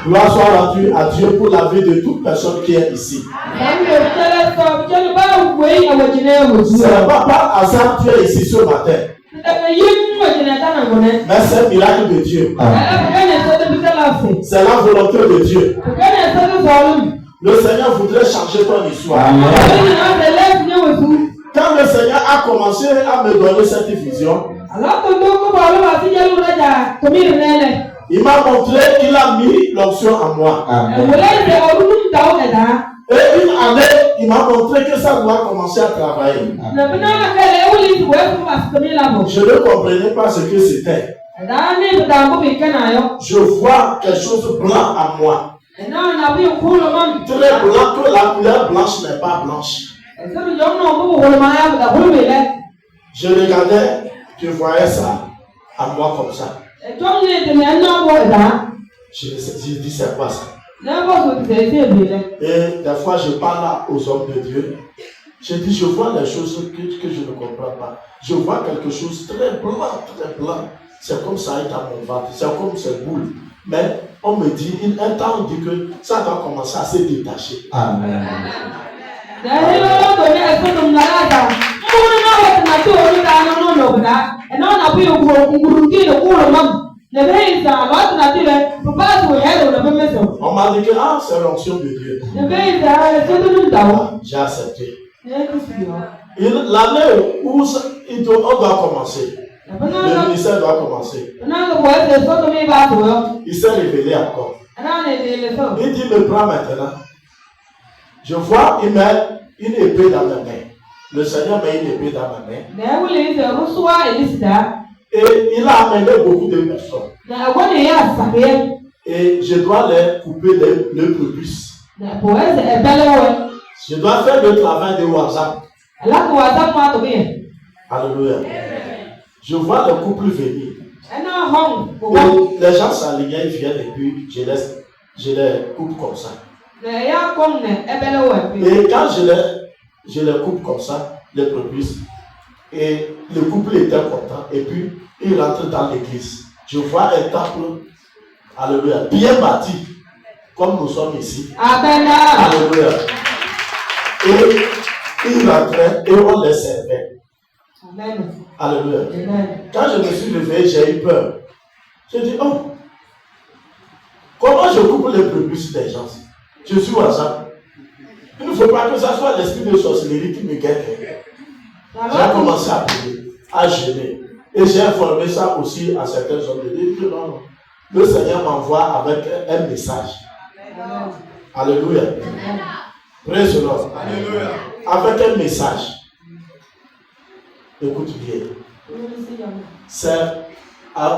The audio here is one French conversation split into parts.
Gloire soit rendue à Dieu pour la vie de toute personne qui est ici. C'est pas par hasard que tu es ici ce matin. Mais c'est un miracle de Dieu. C'est la volonté de Dieu. Le Seigneur voudrait changer ton histoire. Quand le Seigneur a commencé à me donner cette vision, il m'a montré qu'il a mis l'onction en moi. Et une année, il m'a montré que ça doit commencer à travailler. Je ne comprenais pas ce que c'était. Je vois quelque chose de blanc à moi. Très blanc, que la couleur blanche n'est pas blanche. Je regardais, je voyais ça à moi comme ça. Je dis c'est quoi ça? Et des fois je parle aux hommes de Dieu. Je dis je vois des choses que je ne comprends pas. Je vois quelque chose très blanc, très blanc. C'est comme ça dans mon ventre, c'est comme ces boules. Mais on me dit, un temps on dit que ça va commencer à se détacher. Amen. On m'a dit que c'est l'onction de Dieu. J'ai accepté. L'année où on doit commencer, le ministère doit commencer. Il s'est révélé encore. Il dit, me prends maintenant. Je vois, il met une épée dans ma main. Le Seigneur met une épée dans ma main. Et il a amené beaucoup de personnes. Et je dois les couper le prépuce. Je dois faire le travail de WhatsApp. Alléluia. Je vois le couple venir. Et les gens s'alignaient, ils viennent et puis je les coupe comme ça. Et quand je les coupe comme ça, les prépuces, et le couple était content, et puis il rentre dans l'église. Je vois un temple, alléluia, bien bâti, comme nous sommes ici. Amen. Alléluia. Et il rentrait et on les servait. Amen. Alléluia. Amen. Quand je me suis levé, j'ai eu peur. J'ai dit, oh, comment je coupe les prépuces des gens? Je suis WhatsApp. Il ne faut pas que ça soit l'esprit de sorcellerie qui me guette. J'ai commencé à prier, à jeûner. Et j'ai informé ça aussi à certains hommes de Dieu. Que non, le Seigneur m'envoie avec un message. Alléluia. Praise the Lord. Alléluia. Avec un message. Écoute bien. C'est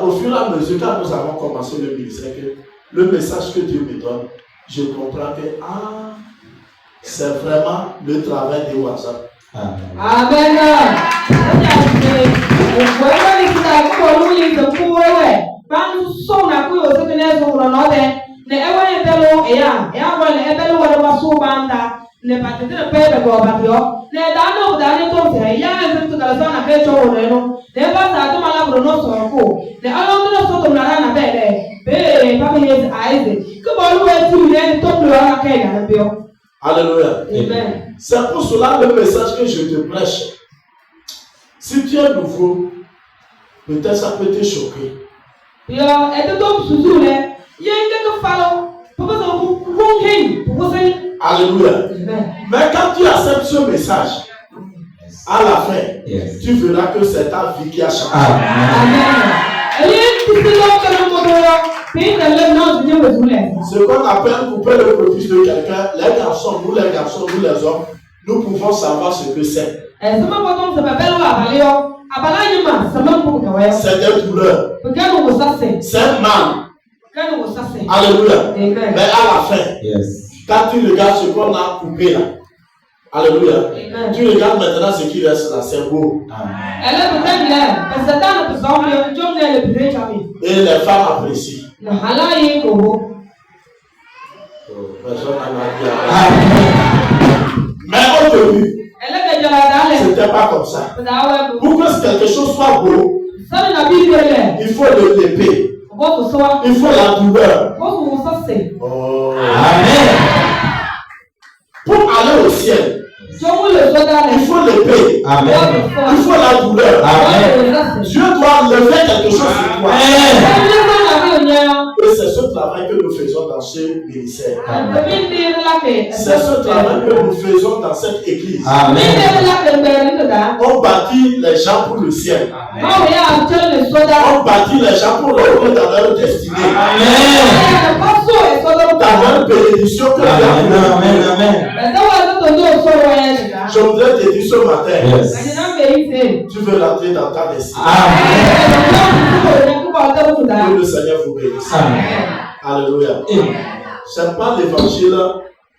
au fur et à mesure, quand nous avons commencé le ministère, que le message que Dieu me donne, je comprends que c'est vraiment le travail de WhatsApp. Amen. Amen. Alléluia. Amen. C'est pour cela le message que je te prêche. Si tu es nouveau, peut-être ça peut te choquer. Alléluia. Mais quand tu acceptes ce message, à la fin, tu verras que c'est ta vie qui a changé. Ce qu'on appelle couper le prépuce de quelqu'un, les garçons, nous les hommes, nous pouvons savoir ce que c'est. C'est des douleurs. C'est un mal. Alléluia. Mais à la fin, quand tu regardes ce qu'on a coupé là, alléluia, tu regardes maintenant ce qui reste là, c'est beau. Et les femmes apprécient. Mais au début, c'était pas comme ça. Pour que quelque chose soit beau, il faut l'épée, il faut la douleur, Oh. Amen. Pour aller au ciel, il faut l'épée. Amen. Il faut la douleur. Amen. Dieu doit lever quelque chose sur toi. Et c'est ce travail que nous faisons dans ce ministère. C'est ce travail que nous faisons dans cette église. Amen. On bâtit les gens pour le ciel. Amen. On bâtit les gens pour rentrer dans leur destinée. Amen. Dans leur bénédiction que Dieu a. Amen. Amen. Je voudrais te dire ce matin, yes. Tu veux rentrer dans ta destinée. Que le Seigneur vous bénisse. Alléluia. C'est pas l'évangile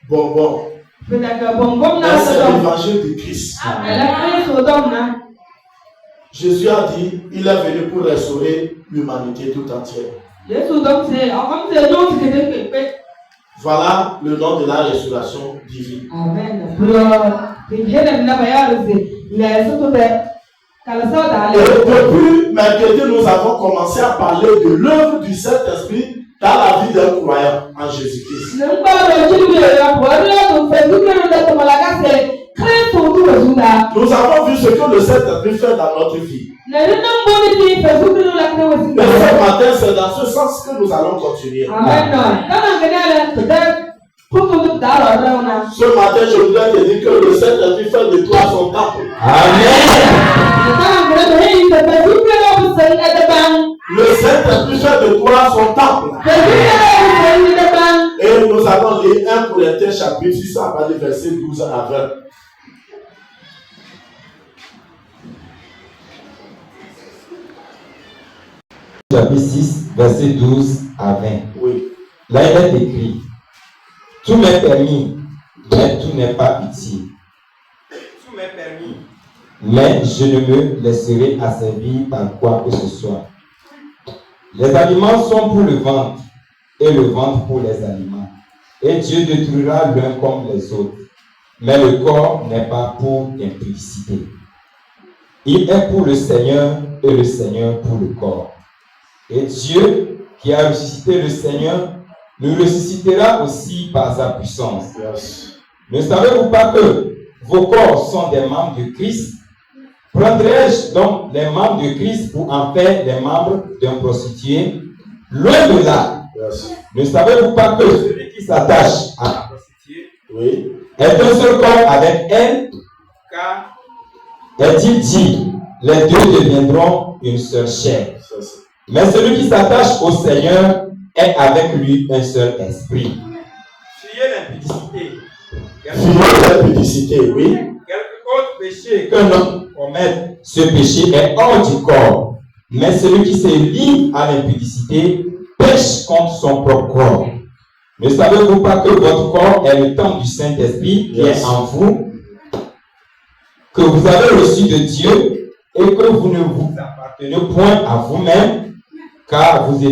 bonbon, mais c'est l'évangile de Christ. Jésus a dit, il est venu pour restaurer l'humanité tout entière. Voilà le nom de la restauration divine. Amen. Et depuis mercredi, nous avons commencé à parler de l'œuvre du Saint-Esprit dans la vie d'un croyant en Jésus-Christ. Nous avons vu ce que le Saint-Esprit fait dans notre vie. Mais ce matin, c'est dans ce sens que nous allons continuer. Amen. Ce matin, je voudrais te dire que le Saint-Esprit fait de toi son temple. Amen. Le Saint-Esprit fait de toi son temple. Et nous allons lire 1 Corinthiens chapitre 6 à partir du verset 12 à 20. Chapitre 6, verset 12 à 20. Oui. Là, il est écrit: tout m'est permis, mais tout n'est pas utile. Tout m'est permis, mais je ne me laisserai asservir par quoi que ce soit. Les aliments sont pour le ventre, et le ventre pour les aliments. Et Dieu détruira l'un comme les autres. Mais le corps n'est pas pour l'impudicité. Il est pour le Seigneur, et le Seigneur pour le corps. Et Dieu, qui a ressuscité le Seigneur, nous ressuscitera aussi par sa puissance. Yes. Ne savez-vous pas que vos corps sont des membres de Christ? Prendrai-je donc les membres de Christ pour en faire les membres d'un prostitué? Loin de là. Yes. Ne savez-vous pas que celui qui s'attache à la prostituée, oui, est un seul corps avec elle? Car est-il dit, les deux deviendront une seule chair. Yes. Mais celui qui s'attache au Seigneur est avec lui un seul esprit. Fuyez l'impudicité. Fuyez l'impudicité, oui. Quelque autre péché qu'un homme commette, ce péché est hors du corps. Mais celui qui se livre à l'impudicité pêche contre son propre corps. Ne savez-vous pas que votre corps est le temple du Saint-Esprit qui est en vous, que vous avez reçu de Dieu et que vous ne vous appartenez point à vous-même, car vous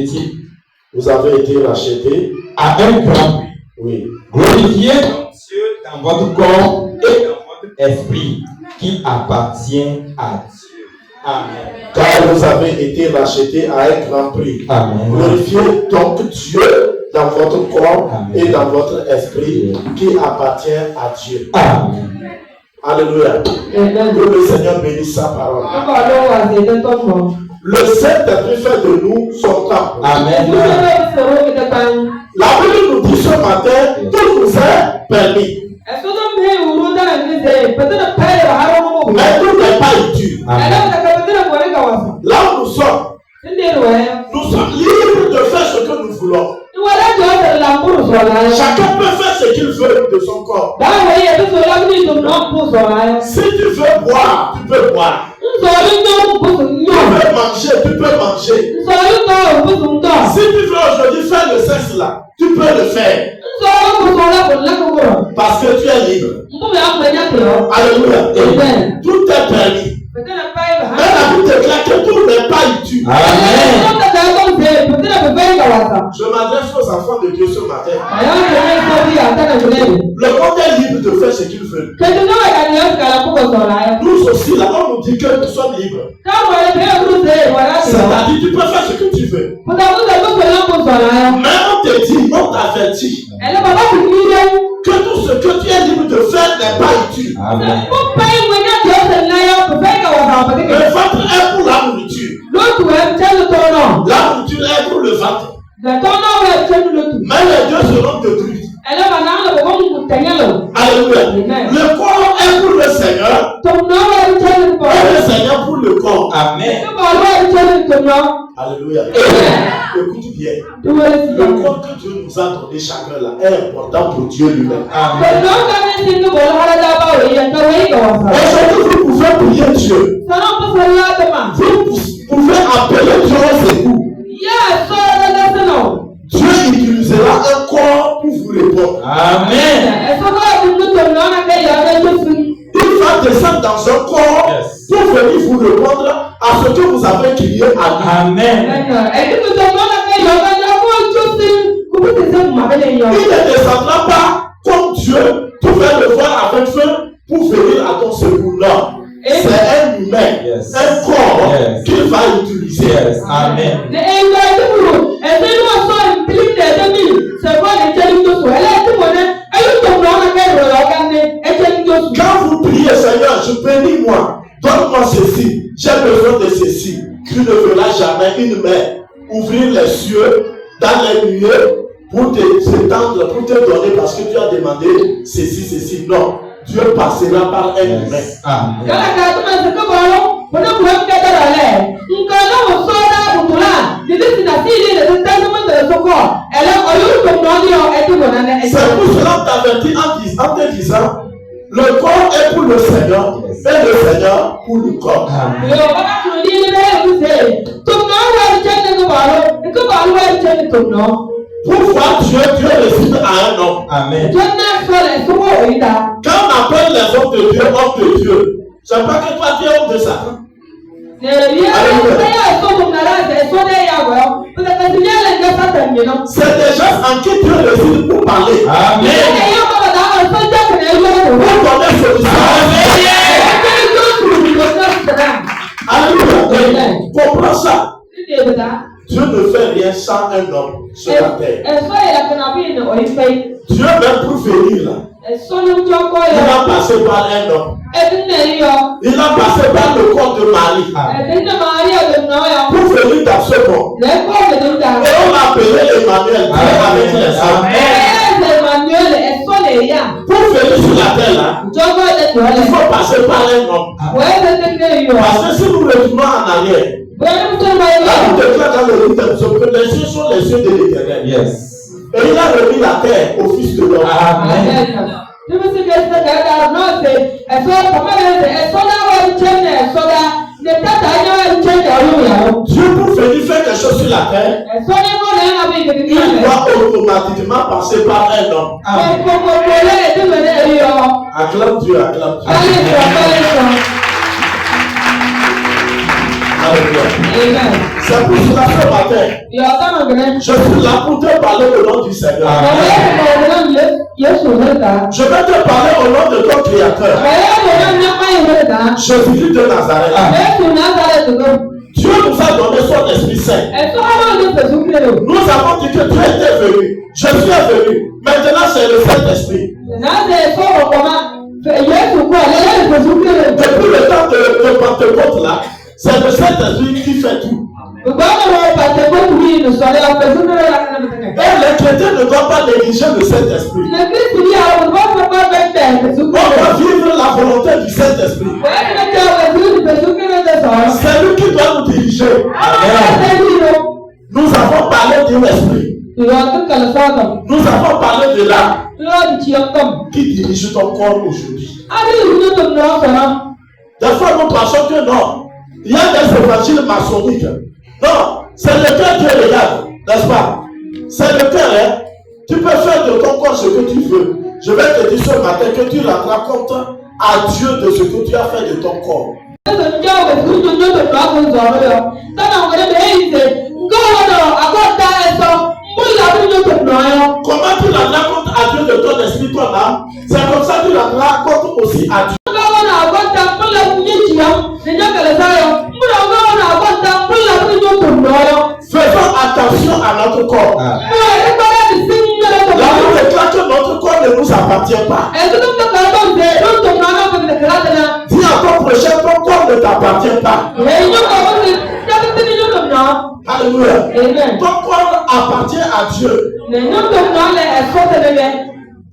avez été rachetés à un grand prix. Oui. Glorifiez donc Dieu dans votre corps et dans votre esprit qui appartient à Dieu. Amen. Car vous avez été rachetés à un grand prix. Amen. Glorifiez donc Dieu dans votre corps, amen, et dans votre esprit, amen, qui appartient à Dieu. Amen. Alléluia. Amen. Que le Seigneur bénisse sa parole. Le Saint-Esprit fait de nous son temple. Amen. La Bible nous dit ce matin, tout nous est permis. Mais tout n'est pas utile. Là où nous sommes libres de faire ce que nous voulons. Chacun peut faire ce qu'il veut de son corps. Si tu veux boire, tu peux boire. Tu veux manger, tu peux manger. Si tu veux aujourd'hui faire le sexe là, tu peux le faire. Parce que tu es libre. Alléluia. Tout est permis. Mais la Bible déclare que tout n'est pas utile. Amen. Je m'adresse aux enfants de Dieu ce matin. Le monde est libre de faire ce qu'il veut. Nous aussi, là, on nous dit que nous sommes libres. C'est-à-dire, tu peux faire ce que tu veux. Mais on te dit, on t'a t'avertis que tout ce que tu es libre de faire n'est pas utile. Amen. Le ventre est pour la nourriture. La nourriture est pour le ventre. Mais les deux seront détruits. Alléluia. Le corps est pour le Seigneur. Et le Seigneur pour le corps. Amen. Alléluia. Écoute bien. Le corps que Dieu nous a donné chacun là est important pour Dieu lui-même. Aujourd'hui, vous pouvez prier Dieu. Vous pouvez appeler Dieu au secours. Dieu utilisera un corps pour vous répondre. Amen. Il va descendre dans un corps pour venir vous répondre à ce que vous avez crié à lui. Amen. Il ne descendra pas comme Dieu. Tu vas le voir avec feu pour venir à ton secours. Non. C'est un humain, un corps qu'il va utiliser. Amen. Quand vous priez, Seigneur, je bénis moi, donne-moi ceci, j'ai besoin de ceci. Tu ne verras jamais une main ouvrir les cieux dans les nuées pour s'étendre, pour te donner parce que tu as demandé ceci. Non. Dieu passera par un humain. Amen. C'est pour cela que t'avertis en te disant, le corps est pour le Seigneur et le Seigneur pour le corps. Pour voir Dieu résume à un homme. Amen. Quand on appelle les hommes de Dieu, c'est pas que toi tu es homme de Satan. C'est des gens en qui Dieu réside pour parler. Amen. Pour donner solution. Alléluia. Comprends ça. Dieu ne fait rien sans un homme sur la terre. Dieu même pour venir là, il a passé par un homme. Il a passé par le corps de Marie pour venir dans ce monde. Et on l'a appelé Emmanuel, Dieu avec les hommes. Pour venir sur la terre là, il faut passer par un homme. Parce que si nous retournons en arrière, la Bible déclare dans le livre de que les cieux sont les cieux de l'Éternel. Yes. Et il a remis la terre au Fils de l'homme. Amen. Dieu pour venir faire quelque chose sur la terre, il doit automatiquement passer par un homme. Acclame Dieu, acclame Dieu. C'est pour cela ce matin, je suis là pour te parler au nom du Seigneur. Je vais te parler au nom de ton Créateur, Jésus-Christ de Nazareth. Dieu nous a donné son Esprit Saint. Nous avons dit que Dieu était venu, je suis venu. Maintenant c'est le Saint-Esprit. Depuis le temps de Pentecôte là, c'est le Saint-Esprit qui fait tout. Et les chrétiens ne doivent pas négliger le Saint-Esprit. On doit vivre la volonté du Saint-Esprit. C'est lui qui doit nous diriger. Nous avons parlé de l'esprit. Nous avons parlé de l'âme qui dirige ton corps aujourd'hui. Des fois nous pensons que non, il y a des évangiles maçonniques. Non, c'est le cœur qui regarde, n'est-ce pas? C'est le cœur, hein? Tu peux faire de ton corps ce que tu veux. Je vais te dire ce matin que tu rendras compte à Dieu de ce que tu as fait de ton corps. Comment tu rendras compte à Dieu de ton esprit, ton âme? C'est comme ça que tu rendras compte aussi à Dieu. Faisons attention à notre corps. La t'appartient pas. Dis à ton prochain, ton corps ne t'appartient pas. Alléluia. Ton corps appartient à Dieu.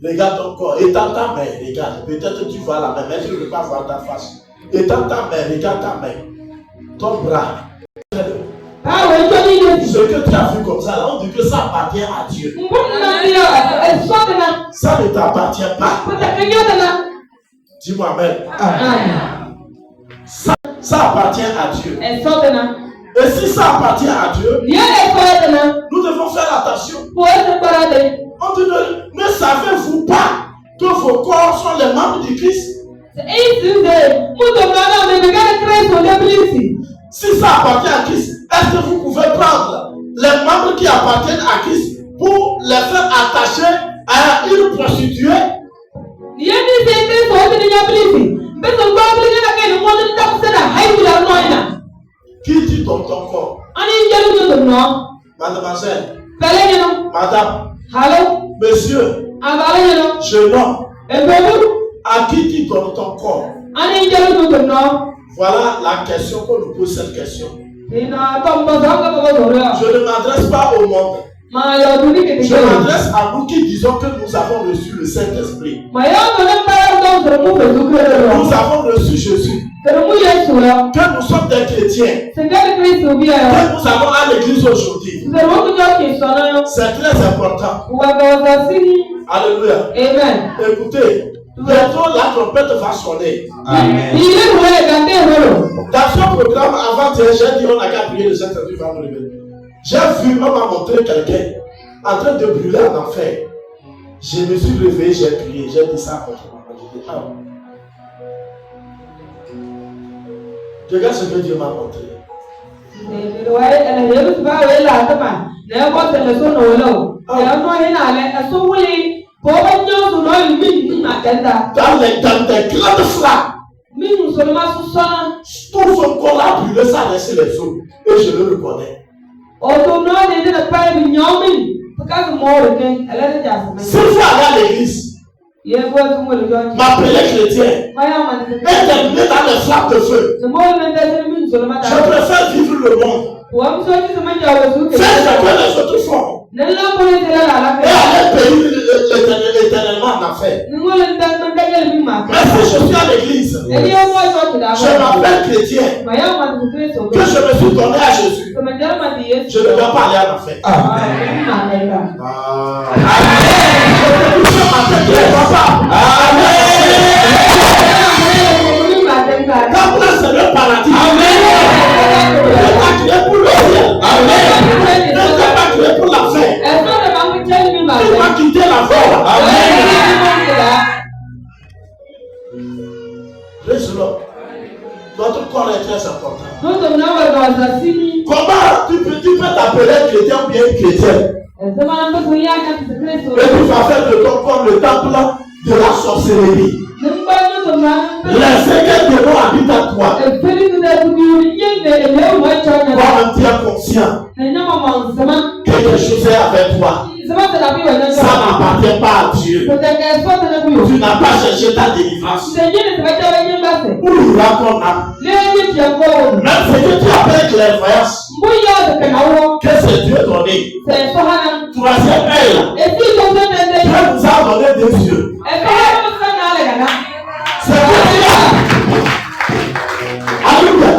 Regarde ton corps. Étends ta main. Regarde. Peut-être que tu vois la main, mais je ne veux pas voir ta face. Étends ta main. Regarde ta main. Ton bras. Ce que tu as vu comme ça, là, on dit que ça appartient à Dieu. Ça ne t'appartient pas. Dis-moi amen. Ça appartient à Dieu. Et si ça appartient à Dieu, nous devons faire attention. On dit ne savez-vous pas que vos corps sont les membres du Christ? Si ça appartient à Christ, est-ce que vous pouvez prendre les membres qui appartiennent à Christ pour les faire attacher à une prostituée? Qui dit dans ton corps? Mademoiselle, madame, monsieur, jeune homme, à qui tu donnes ton corps? Voilà la question qu'on nous pose, cette question. Je ne m'adresse pas au monde. Je m'adresse à nous qui disons que nous avons reçu le Saint-Esprit. Nous avons reçu Jésus. Que nous sommes des chrétiens. Que nous avons à l'église aujourd'hui. C'est très important. Alléluia. Amen. Écoutez, bientôt la trompette va sonner. Amen. Dans ce programme, avant-hier, j'ai dit on a qu'à prier le Saint-Esprit va nous révéler. J'ai vu, on m'a montré quelqu'un en train de brûler en enfer. Je me suis réveillé, j'ai prié, j'ai dit ça à votre maman. J'ai dit, ah. Regarde ce que Dieu m'a montré. Dans des grandes flammes. Tout son corps a brûlé, ça a laissé les os. Et je le reconnais. Si vous allez à l'église, m'appeler chrétien, et terminer dans les flammes de feu, je préfère vivre le monde. Faire ce que les autres font. Et aller payer éternellement en enfer. Mais si je suis à l'église, je m'appelle chrétien, que je me suis donné à Jésus, je ne dois pas aller en enfer. Amen. Quand vous êtes le paradis, ne pas créer pour le ciel. Ne pas créer pour la fin. Tu vas quitter la foi. Notre corps est très important. Comment tu peux t'appeler chrétien ou bien chrétienne? Et tu vas faire de ton corps le temple de la sorcellerie. Les secrets démons habitent à toi. Toi, un tiers conscient. Quelque chose est avec toi. Ça n'appartient pas à Dieu. Tu n'as pas cherché ta délivrance. Où ira ton âme? Même ce que tu appelles clairvoyance, que c'est Dieu donné. Troisième œil, Dieu nous a donné des yeux. C'est pour ça. Alléluia.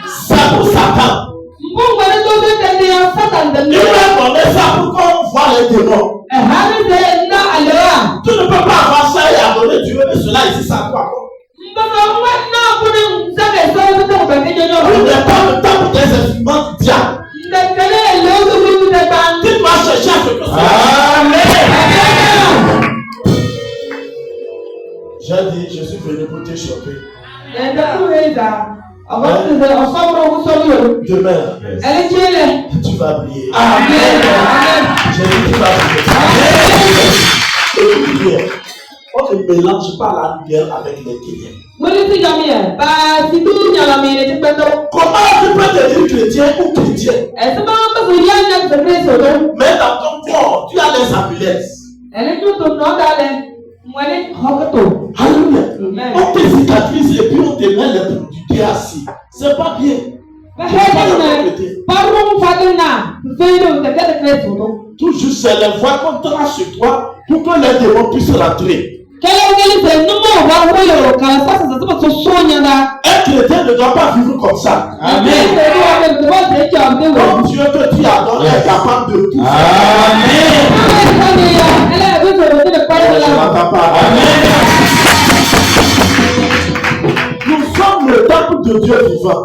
C'est pour Satan. Il a donné ça pour qu'on voit les démons. Tu ne peux pas avoir ça et adonner Dieu, mais cela ici, ça quoi? Il n'est pas le temps des instruments du diable. Tu dois chercher à ce que ça. Amen. J'ai dit, je suis venu pour te choquer. Demain, tu vas briller. Amen. J'ai dit, tu vas briller. Amen. On ne mélange pas la lumière avec les ténèbres. Comment tu peux te dire chrétien ou chrétien? Mais dans ton corps, tu as les amulettes. Alléluia. On te cicatrise et puis on te met les produits assis. C'est pas bien. Toujours c'est les voies qu'on trace sur toi pour que les démons puissent rentrer. Un chrétien ne doit pas vivre comme ça. Amen. Comme Dieu que tu adores est capable de tout faire. Amen. Nous sommes le temple de Dieu vivant.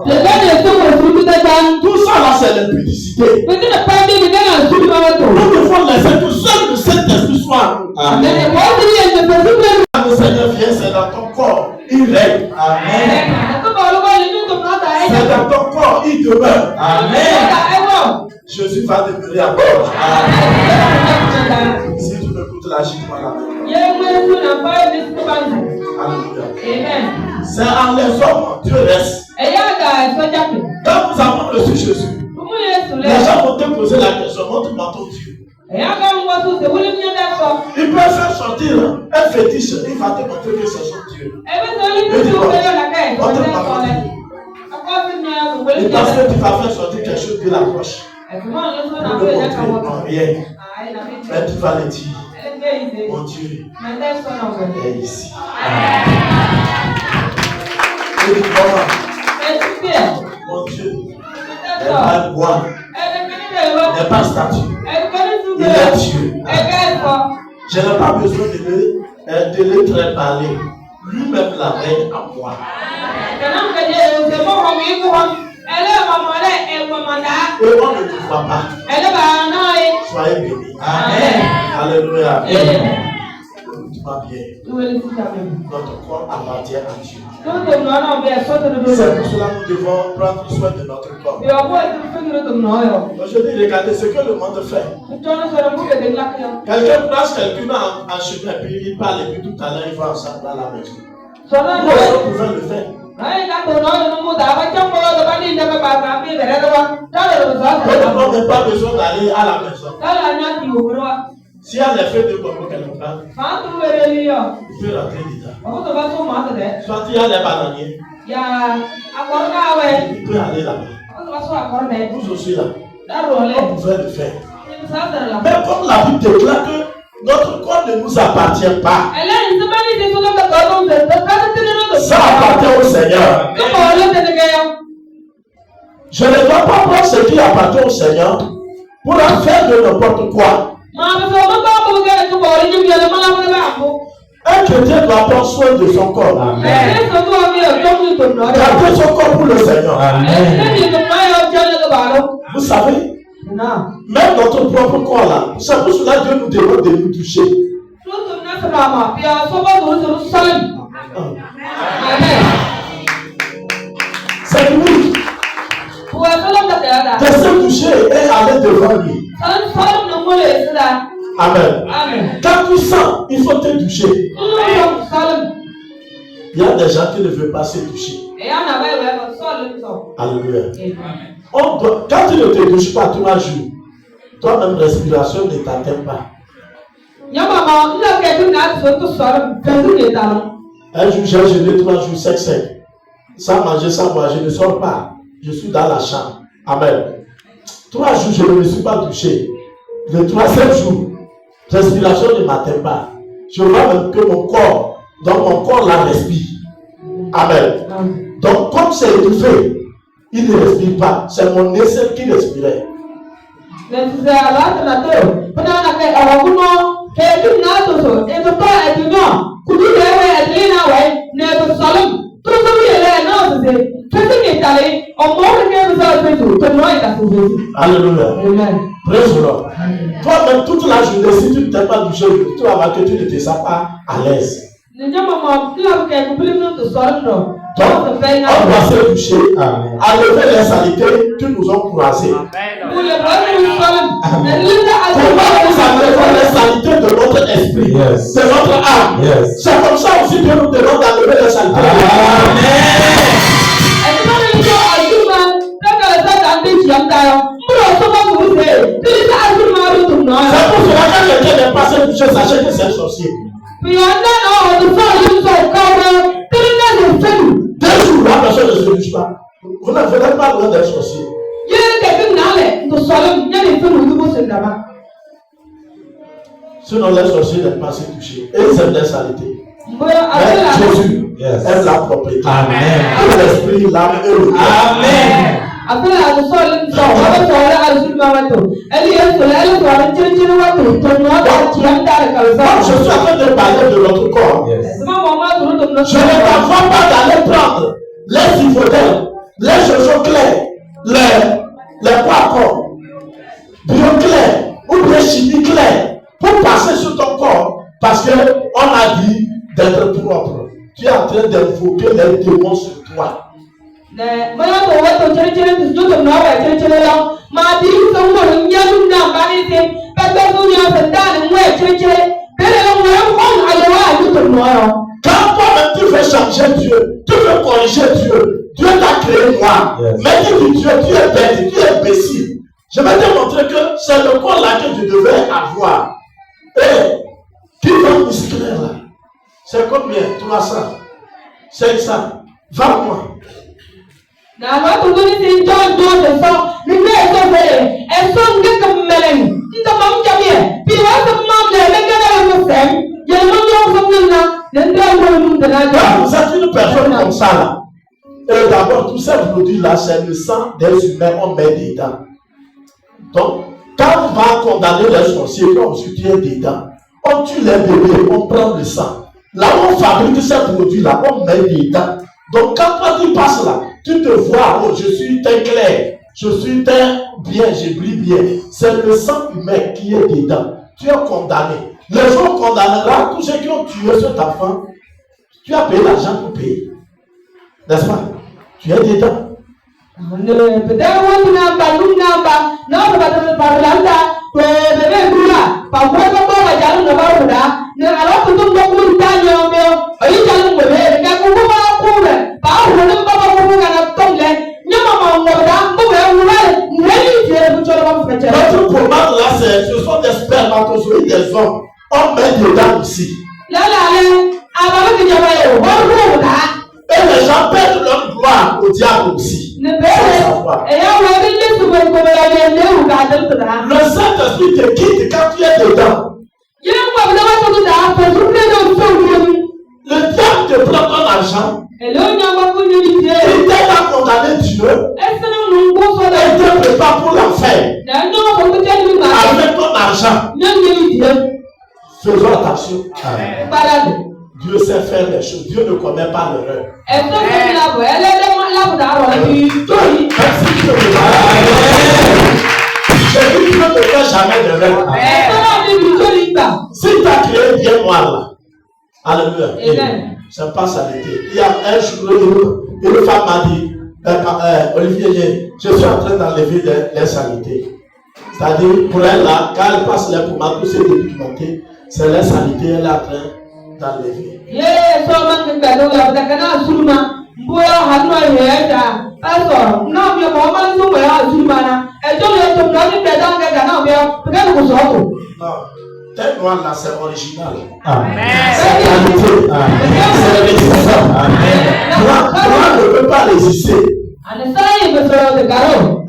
Tout ça là c'est l'impudicité. Nous devons laisser que seul le Saint-Esprit soit en nous. Amen. Le Seigneur vient, c'est dans ton corps, il règne. Amen. C'est dans ton corps, il demeure. Amen. Jésus va demeurer à toi. Amen. Si tu m'écoutes là, je te parle. Alléluia. C'est en les hommes, Dieu reste. Quand nous avons reçu Jésus, les gens vont te poser la question, montre-moi ton Dieu. Il peut faire sortir un fétiche, il va te montrer que c'est son Dieu. Il pense que tu vas faire sortir quelque chose de la poche. Rien. Mais tu vas le dire. Mon Dieu est ici. Mon Dieu n'est pas bois, n'est pas statue. Il est Dieu. Je n'ai pas besoin de le parler. Lui-même la règne en moi. Et on ne te voit pas. Soyez bénis. Amen. Alléluia. Écoute-moi bien. Notre corps appartient à Dieu. C'est pour cela que nous devons prendre soin de notre corps. Aujourd'hui, regardez ce que le monde fait. Quelqu'un place quelqu'un en chemin et puis il parle et puis tout à l'heure il va ensemble à la maison. Nous pouvons le faire. On n'a même pas besoin d'aller à la maison. S'il y a l'effet de coco quelque part, il peut rentrer dedans. Soit il y a les bananiers, il peut aller là-bas. Nous aussi là, on pouvait le faire. Mais comme la Bible déclare que notre corps ne nous appartient pas, ça appartient au Seigneur. Je ne dois pas prendre ce qui appartient au Seigneur pour en faire de n'importe quoi. Un chrétien doit prendre soin de son corps. Amen. Garder son corps pour le Seigneur. Amen. Vous savez, même notre propre corps là, c'est pour cela que Dieu nous demande de nous toucher. C'est lui. De se toucher et aller devant lui. Amen. Quand tu sens, il faut te toucher. Il y a des gens qui ne veulent pas se toucher. Alléluia. Quand tu ne te touches pas 3 jours, toi-même respiration ne t'atteint pas. Un jour, j'ai jeûné 3 jours, 5. Sans manger, sans boire, je ne sors pas. Je suis dans la chambre. Amen. 3 jours, je ne me suis pas touché. Le 3e jour, respiration ne m'atteint pas. Je vois même que mon corps, dans mon corps, la respire. Amen. Donc, comme c'est étouffé, il ne respire pas. C'est mon nez seul qui respirait. Alléluia. Praise the Lord. Toi-même, toute la journée, si tu ne t'es pas touché, tu vas voir que tu ne te sens pas à l'aise. Donc, on doit se toucher, enlever les saletés que nous avons croisées. Comment nous enlevons les saletés de notre esprit, de notre âme. C'est comme ça aussi que nous devons enlever les saletés. Amen. C'est pour cela que quelqu'un n'est pas se toucher, sachez que c'est un sorcier. Sinon, les sorciers n'aiment pas se toucher. Et ils aiment les saletés. Mais Jésus aime la propriété. Amen. L'esprit, l'âme et le cœur. Amen. Je suis en train de parler de notre corps. Je ne t'envoie pas d'aller prendre les infidèles, les chaussures clairs, les poids bio clairs ou des chimie clairs pour passer sur ton corps parce qu'on a dit d'être propre. Tu es en train d'invoquer les démons sur toi. Quand toi-même tu veux changer Dieu, tu veux corriger Dieu, Dieu t'a créé noir. Mais tu dis Dieu, tu es bête, tu es imbécile. Je vais te montrer que c'est le corps là que tu devais avoir. Et qui va muscler là? C'est combien? 300, 500, 20 mois. Vous êtes une personne comme ça là. Et d'abord, tous ces produits-là, c'est le sang des humains, on met dedans. Donc, quand on va condamner les sorciers, quand on se tient dedans, on tue les bébés, on prend le sang. Là où on fabrique ces produits-là, on met dedans. Donc, quand toi tu passes là, tu te vois, oh, je suis teint clair, je suis teint bien, je brille bien. C'est le sang humain qui est dedans. Tu es condamné. Les gens condamneront tous ceux qui ont tué cet enfant. Tu as payé l'argent pour payer. N'est-ce pas? Tu es dedans. Notre commande là, ce sont des spermatozoïdes des hommes. On met dedans aussi. Et les gens perdent leur gloire au diable aussi. Le Saint-Esprit te quitte quand tu es dedans. Le diable te prend ton argent. Il t'a condamné Dieu. Il te prépare pour l'enfer. Avec ton argent. Faisons attention. Dieu sait faire les choses. Dieu ne commet pas l'erreur. Je dis Dieu ne fait jamais d'erreur. Si tu as créé bien moi là, alléluia. C'est pas saleté. Il y a un jour, une femme m'a dit, Olivier, je suis en train d'enlever les saletés. C'est-à-dire, pour elle là, quand elle passe les poumons, tout c'est documenté, c'est les saletés, elle est en train d'enlever. Non, tel noir là, c'est original. Amen. C'est qualité. C'est résistant. Toi ne peux pas résister.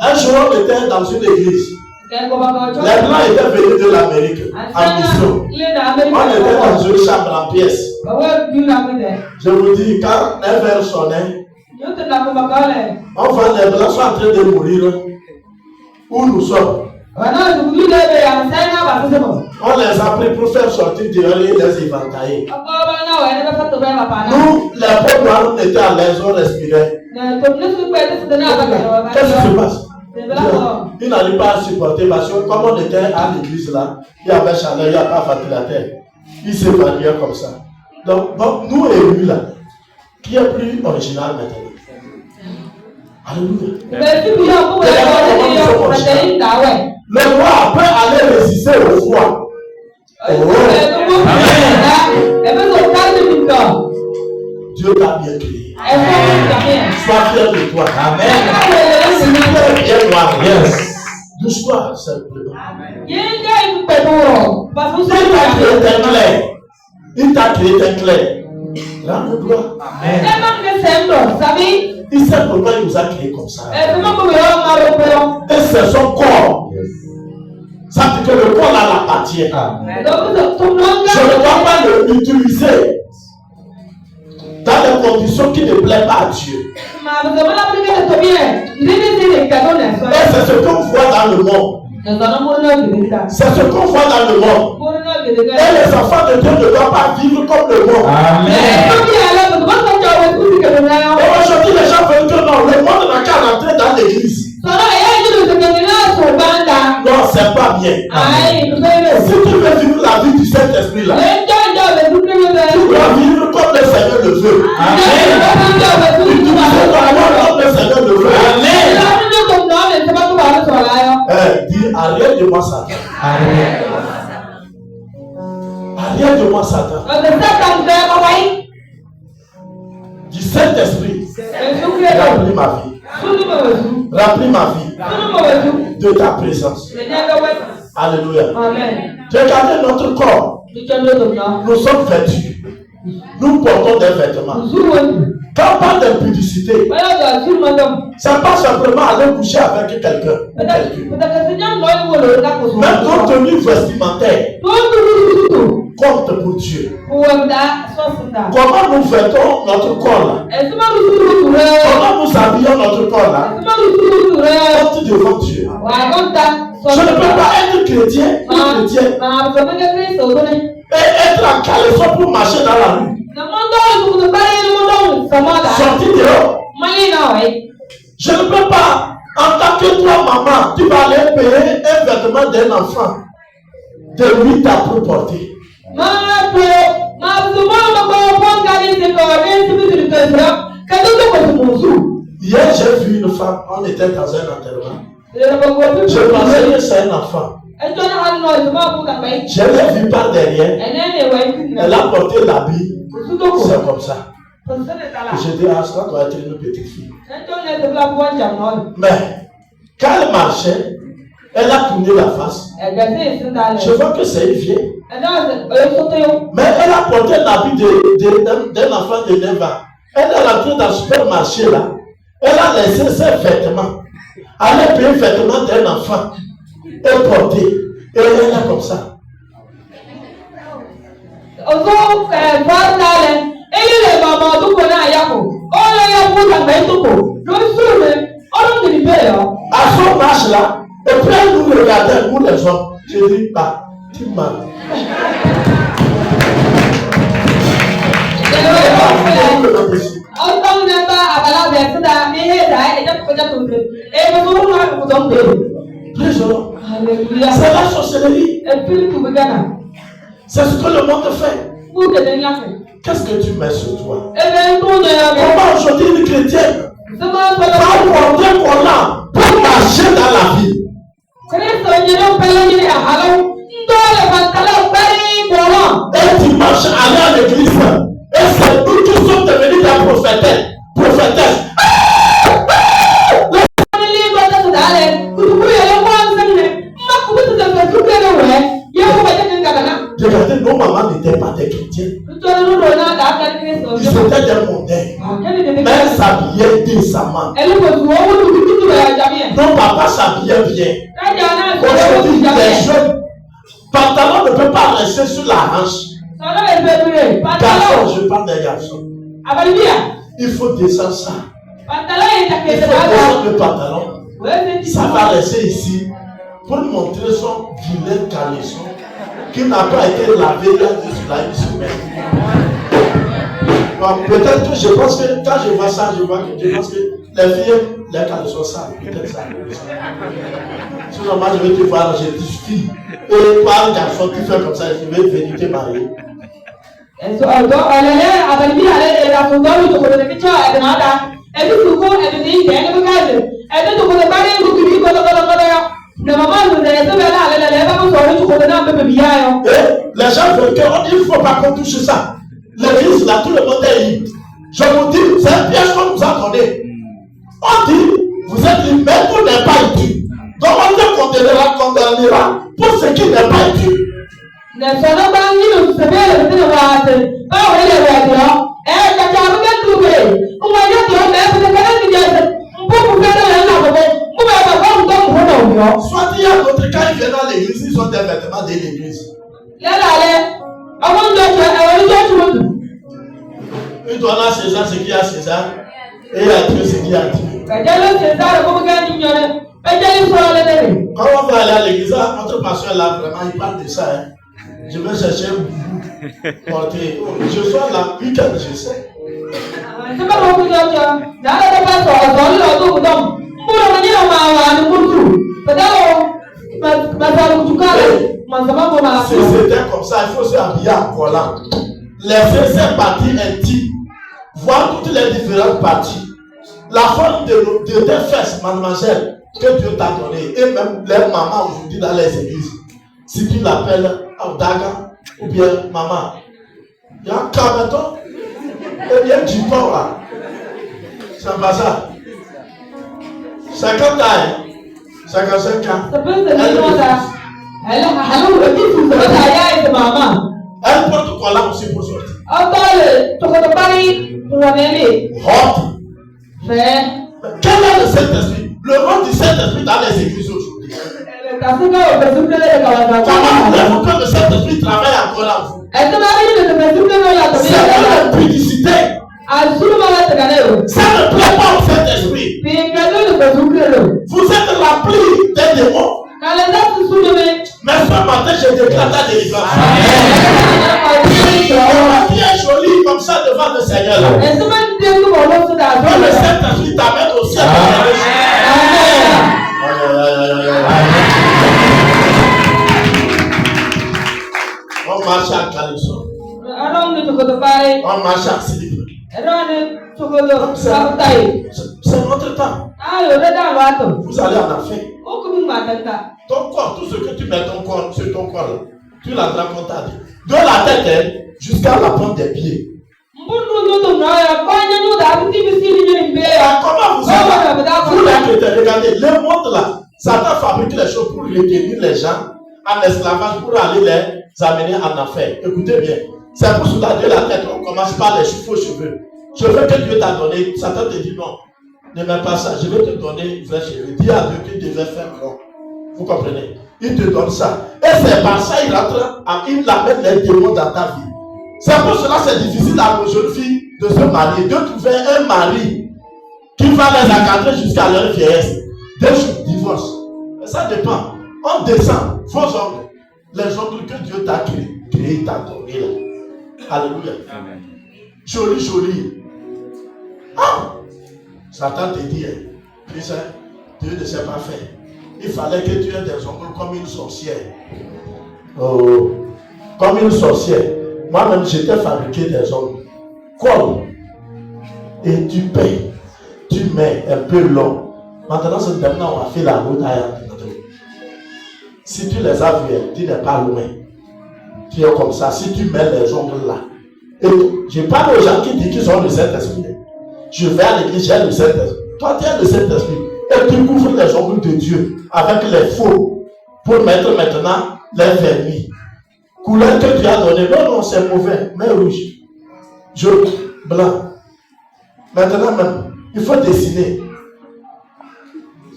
Un jour, on était dans une église. Les Blancs étaient venus de l'Amérique en mission. On était dans une chambre en pièces. Je vous dis, quand un verre sonnait, on voit les Blancs sont en train de mourir. Où nous sommes? On les a pris pour faire sortir dehors et les éventailler. Nous, les peaux noirs, on était à l'aise, on respirait. Qu'est-ce qui se passe? Il n'arrive pas à supporter parce que comme on était à l'église là, il y avait chaleur, il n'y a pas ventilateur. Il s'évanouit comme ça. Donc, nous et lui là, qui est plus original maintenant? Alléluia. Le roi peut aller résister au froid. Dieu t'a bien créé. Sois fier de toi. Amen. Si tu es bien noir, douche-toi simplement. Il t'a créé d'un clair. Rends-le-toi. Il sait pourquoi il nous a créé comme ça. Et c'est son corps. Ça veut dire que le corps là l'appartient. Je ne dois pas l'utiliser dans des conditions qui ne plaisent pas à Dieu. Et c'est ce qu'on voit dans le monde. C'est ce qu'on voit dans le monde. Et les enfants de Dieu ne doivent pas vivre comme le monde. Amen. Et aujourd'hui, les gens veulent que non, le monde n'a qu'à rentrer dans l'église. Non, c'est pas bien. Si tu veux vivre la vie du Saint-Esprit là, tu dois vivre comme le Seigneur le veut. Amen. Tu dois vivre comme le Seigneur le veut. Amen. Dis, arrête de moi Satan. Arrête de moi Satan. Du Saint-Esprit, remplis ma vie. Remplis ma vie de ta présence. Alléluia. Regardez notre corps. Nous sommes vêtus. Nous portons des vêtements. Quand on parle d'impudicité, c'est pas simplement aller coucher avec quelqu'un. Même notre tenue vestimentaire compte pour Dieu. Comment nous vêtons notre corps là? Comment nous habillons notre corps là? Compte devant Dieu. Je ne peux pas être chrétien et être en caleçon pour marcher dans la rue. Sortir dehors. Je ne peux pas, en tant que toi maman, tu vas aller payer un vêtement d'un enfant de 8 ans pour porter. Hier j'ai vu une femme, on était dans un enterrement. Je pensais que c'est un enfant. Je l'ai vu par derrière. Elle a porté l'habit. C'est comme ça. Je dis, ah, ça doit être une petite fille. Mais quand elle marchait, elle a tourné la face. Je vois que c'est une vieille. Mais elle a porté l'habit d'un enfant de 9 ans. Elle est rentrée dans le supermarché là. Elle a laissé ses vêtements. Elle a payé les vêtements d'un enfant. Et porté. Et elle est comme ça. À son marche là, et puis elle nous regardait, nous les hommes. Je dis, bah, tu m'as. C'est la sorcellerie. C'est ce que le monde fait. Qu'est-ce que tu mets sur toi? Comment aujourd'hui une chrétienne va porter collant pour marcher dans la vie? Et tu marches aller à l'église. Et c'est nous qui sommes devenus des prophétesses. Regardez, nos mamans n'étaient pas des chrétiens. Ils étaient des mondains. Mais elles s'habillaient décemment. Nos papas s'habillaient bien. Aujourd'hui, les jeunes, pantalon ne peut pas rester sur la hanche. Garçon, je parle des garçons. Il faut descendre ça. Il faut descendre le pantalon. Ça va rester ici pour montrer son vilain caleçon qui n'a pas été lavé là sur la une semaine. Bon, peut-être que je pense que quand je vois ça, je pense que les filles, les caleçons sales, peut-être ça. Sinon, moi je vais te voir, j'ai 10 filles. Et toi, un garçon qui fait comme ça, je vais venir te marier. Les gens veulent qu'il ne faut pas qu'on touche ça. L'église là, tout le monde est libre. Je vous dis, c'est un piège qu'on nous a donné. On dit, vous êtes libre, mais tout n'est pas utile. Donc on te condamnera pour ce qui n'est pas utile. Soit il y a d'autres, quand ils viennent dans l'église, ils Il doit avoir César ce qui a César et il a Dieu ce qui a Dieu. Quand on va aller à l'église, notre pasteur là, vraiment, il parle de ça. Hein. Je vais chercher un boubou. Porter. Je sois là, week-end, je sais. Si c'était comme ça, il faut se habiller en collant. Laisser ces parties intimes, voir toutes les différentes parties. La forme de tes fesses, mademoiselle, que Dieu t'a donné, et même les mamans aujourd'hui dans les églises. Si tu l'appelles Daga ou bien maman, il y a un cabaton, et bien du corps là. C'est pas ça. 50 ans, 55 ans. Elle porte quoi là aussi pour sortir? Hot. Quel est le Saint-Esprit? Le rôle du Saint-Esprit dans les églises aujourd'hui. Comment voulez-vous que le Saint-Esprit travaille encore là vous? C'est une publicité. Ça ne plaît pas au Saint-Esprit. Vous êtes remplis des démons. Mais ce matin, je déclare ta délivrance. Tu es joli comme ça devant le Seigneur. Que le Saint-Esprit t'amène au ciel. On marche à Calypso. On marche à Sylvie. C'est notre temps. Vous allez en affaire. Ton corps, tout ce que tu mets ton corps, sur ton corps, là, tu l'attrapes comme t'as dit. De la tête jusqu'à la pointe des pieds. Comment vous êtes? Vous les chrétiens, regardez, le monde là, Satan fabrique les choses pour retenir les gens en esclavage, pour aller les amener en affaires. Écoutez bien. C'est pour cela que la tête, on commence par les faux cheveux. Cheveux que Dieu t'a donné, Satan te dit non. Ne mets pas ça, je vais te donner vrais cheveux. Dis à Dieu qu'il devait faire long. Vous comprenez? Il te donne ça. Et c'est par ça qu'il rentre, il amène les démons dans ta vie. C'est pour cela que c'est difficile à nos jeunes filles de se marier, de trouver un mari qui va les encadrer jusqu'à leur vieillesse. Dès qu'ils divorcent. Mais ça dépend. On descend vos ongles. Les ongles que Dieu t'a créé, t'a donné là. Alléluia. Amen. Joli, joli. Ah! Satan te dit, tu sais, Dieu ne sait pas faire. Il fallait que tu aies des ongles comme une sorcière. Oh, comme une sorcière. Moi-même, j'étais fabriqué des ongles. Colle. Et tu payes. Tu mets un peu long. Maintenant, on a fait la route à si tu les as vus, tu n'es pas loin. Tu es comme ça. Si tu mets les ongles là. Et je parle aux gens qui disent qu'ils ont le Saint-Esprit. Je vais à l'église, j'ai le Saint-Esprit. Toi, tu as le Saint-Esprit. Et tu couvres les ongles de Dieu avec les faux pour mettre maintenant les vernis. Couleur que tu as donné. Non, non, c'est mauvais. Mais rouge, jaune, blanc. Maintenant même, il faut dessiner.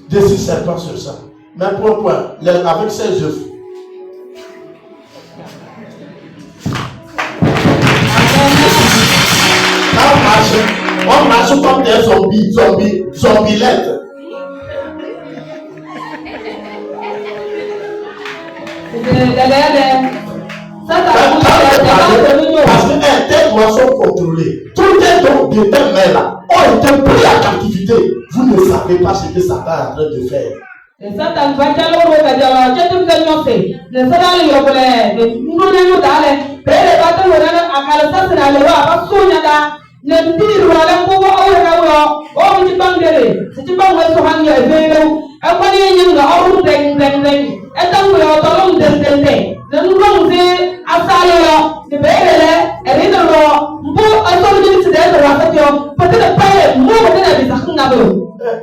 Dessine serpent sur ça. Mais pourquoi? Avec ses œufs. On marche comme des zombielettes. Parce que tes doigts sont contrôlés. Tous les dons de tes mains là ont été pris à captivité. Vous ne savez pas ce que Satan est en train de faire. Satan va dire au roi Gadjala, tu te fais nyoncer. Le Satan lui a volé. Nous nous d'aller. Père battre le roi à Kalasa c'est aller voir pas soigner. Ne dis roi là pour voir au roi. Oh tu bangere. Si tu bangs ouais soigner et bien. Après il y a une autre bang. Et tant que le talon de. Ne nous lancer à saler là. De père là. Et de roi. Pour assurer que c'est de la fête. Peut-être pas. Moi peut-être des sacs n'abou.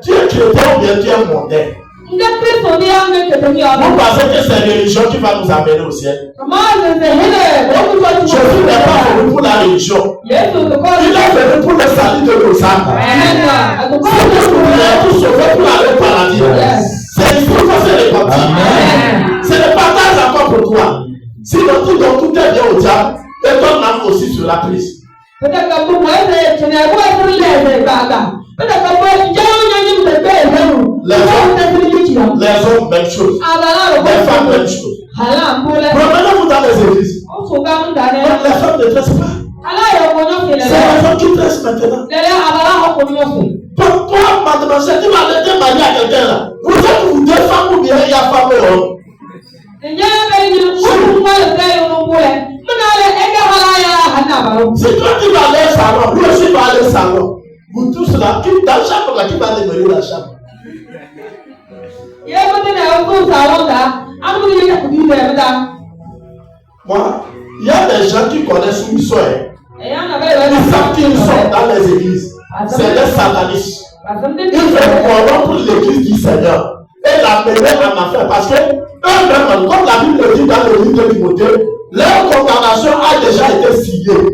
Tu es chrétien ou bien tu es mondain? Vous pensez que c'est la religion qui va nous amener au ciel? Jésus n'est pas venu pour la religion. Il est venu pour le salut de nos âmes. C'est pour nous sauver pour aller au paradis. C'est ici qu'il faut se répartir. C'est le partage encore pour toi. Si le truc dont tout est bien au diable, et ton âme aussi sera prise. Peut-être que vous voyez, tu n'as pas pour les bagas. Peut-être que vous les hommes, même chose. Les femmes, même chose. Promenez-vous dans les églises. Les femmes ne tressent pas. C'est les femmes qui tressent maintenant. Pourquoi, mademoiselle, tu vas aller marier à quelqu'un là? Vous êtes vous deux femmes ou bien il y a femme et homme? Si toi tu vas aller au salon, lui aussi va aller au salon. Vous tous là, dans la chambre là, qui va aller marier la chambre? Moi, il y a des gens qui connaissent où ils sont. Ils savent qui ils sont dans les églises. C'est des satanistes. Ils veulent corrompre l'église du Seigneur et la mener en affaire parce que eux-mêmes, comme la Bible dit dans le livre de Timothée, leur condamnation a déjà été signée.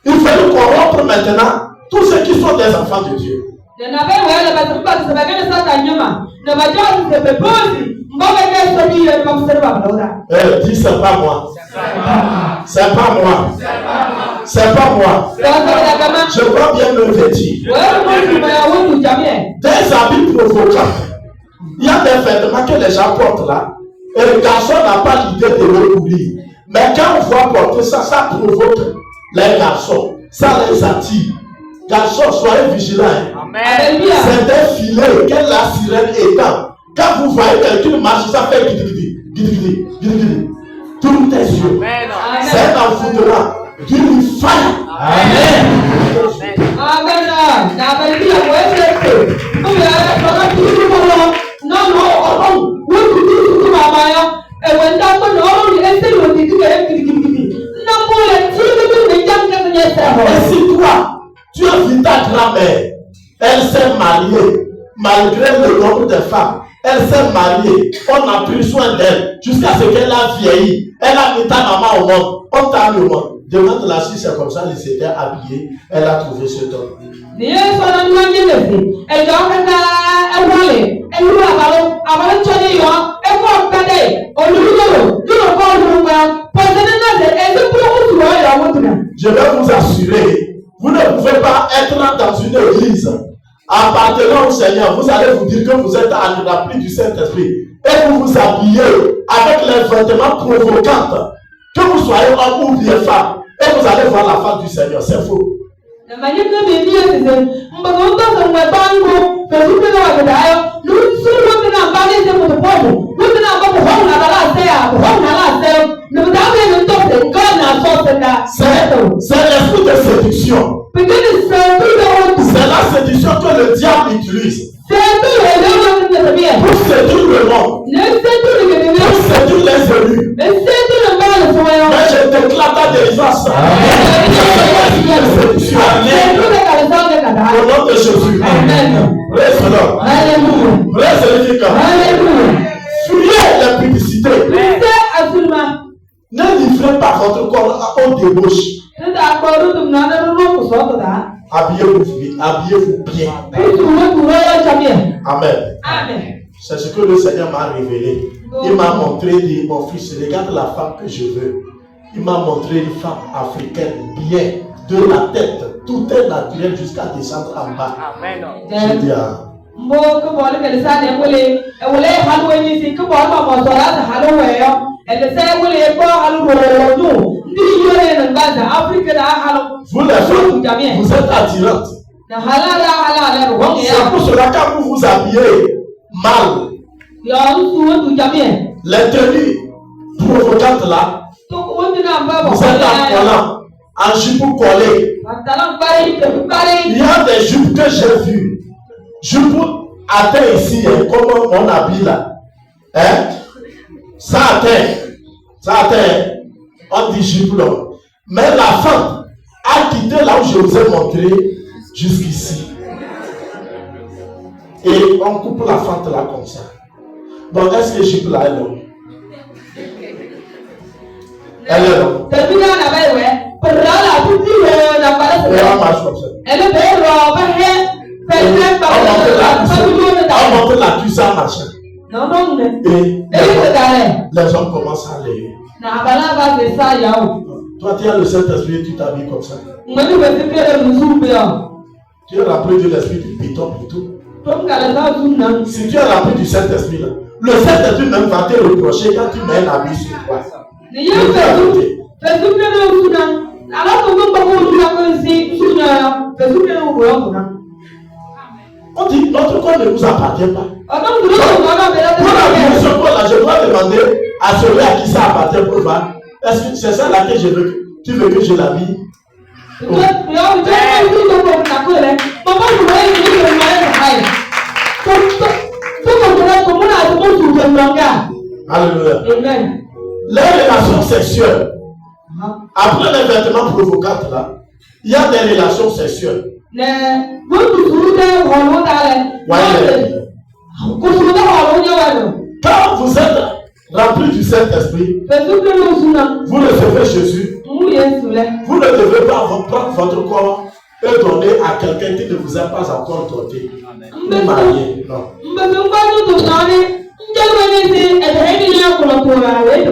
Il faut nous corrompre maintenant tous ceux qui sont des enfants de Dieu. Dis c'est pas moi. C'est pas moi. C'est pas moi. Je crois bien me vêtir. Des habits provocants. Il y a des vêtements que les gens portent là. Et le garçon n'a pas l'idée de le couvrir. Mais quand on voit porter ça, ça provoque les garçons. Ça les attire. Garçons, soyez vigilants. Amen. C'est des filets que la sirène étend. Quand vous voyez quelqu'un marcher, ça fait guidi. Tous tes yeux. C'est un envoûtement. D'une fire. Amen. Et si toi, tu as vu ta grand-mère, elle s'est mariée, malgré le nombre de femmes, elle s'est mariée, on a pris soin d'elle, jusqu'à ce qu'elle a vieilli, elle a mis ta maman au monde, on t'a mis au monde. Demande la si c'est comme ça, elle s'était habillée, elle a trouvé ce homme. Je vais vous assurer, vous ne pouvez pas être dans une église appartenant au Seigneur. Vous allez vous dire que vous êtes en rempli du Saint-Esprit et vous vous habillez avec les vêtements provocants, que vous soyez homme ou bien femme, et vous allez voir la femme du Seigneur. C'est faux. C'est l'esprit de séduction. C'est la séduction que le diable utilise pour séduire le monde, pour séduire les élus. Mais je déclare ta délivrance. Au nom de Jésus. Amen. Praise the Lord. Alléluia. Praise the Lord. Alléluia. Fuyez la publicité. Ne livrez pas votre corps aux débauches. Habillez-vous bien. Amen. Amen. C'est ce que le Seigneur m'a révélé. Il m'a montré, dit, mon fils, regarde la femme que je veux. Il m'a montré une femme africaine bien, de la tête, tout est naturel jusqu'à descendre en bas. Amen. Je dis vous les femmes, vous êtes attirantes. C'est pour cela quand vous vous habillez mal, les tenues provocantes là, vous êtes en collant, en jupe collée. Il y a des jupes que j'ai vues. Jupe atteint ici, hein, comme on habille là. Hein? Ça atteint, on dit jupe là. Mais la femme a quitté là où je vous ai montré jusqu'ici. Et on coupe la fente là comme ça. Donc est-ce que jupe là est longue? Elle est longue. Et on marche comme ça. On monte la cuisse à machin. Et les hommes commencent à lever. Toi, tu as le Saint-Esprit, tu t'habilles comme ça. Tu es rempli de l'esprit du piton plutôt. Si tu es rempli du Saint-Esprit, le Saint-Esprit même va te reprocher quand tu mets un habit sur toi. On dit notre corps ne nous appartient pas. Pour habiller ce corps-là, je dois demander à celui à qui ça appartient pour voir. Est-ce que c'est ça là que je veux, tu veux que je l'habille? Alléluia. Les relations sexuelles, après les vêtements provocants là, il y a des relations sexuelles. Quand vous êtes rempli du Saint-Esprit, vous recevez Jésus. Vous ne devez pas prendre votre corps et donner à quelqu'un qui ne vous a pas encore doté. Vous mariez, non.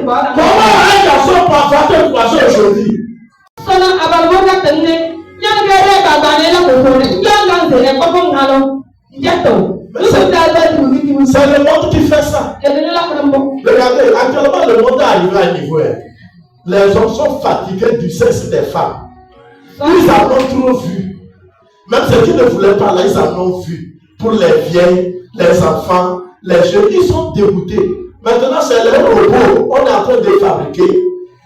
Comment un garçon peut avoir des poissons aujourd'hui? C'est le monde qui fait ça. Regardez, actuellement le monde est arrivé à un niveau. Les hommes sont fatigués du sexe des femmes. Ils en ont trop vu. Même ceux qui ne voulaient pas là, ils en ont vu. Pour les vieilles, les enfants, les jeunes, ils sont dégoûtés. Maintenant, c'est les robots. On est en train de les fabriquer.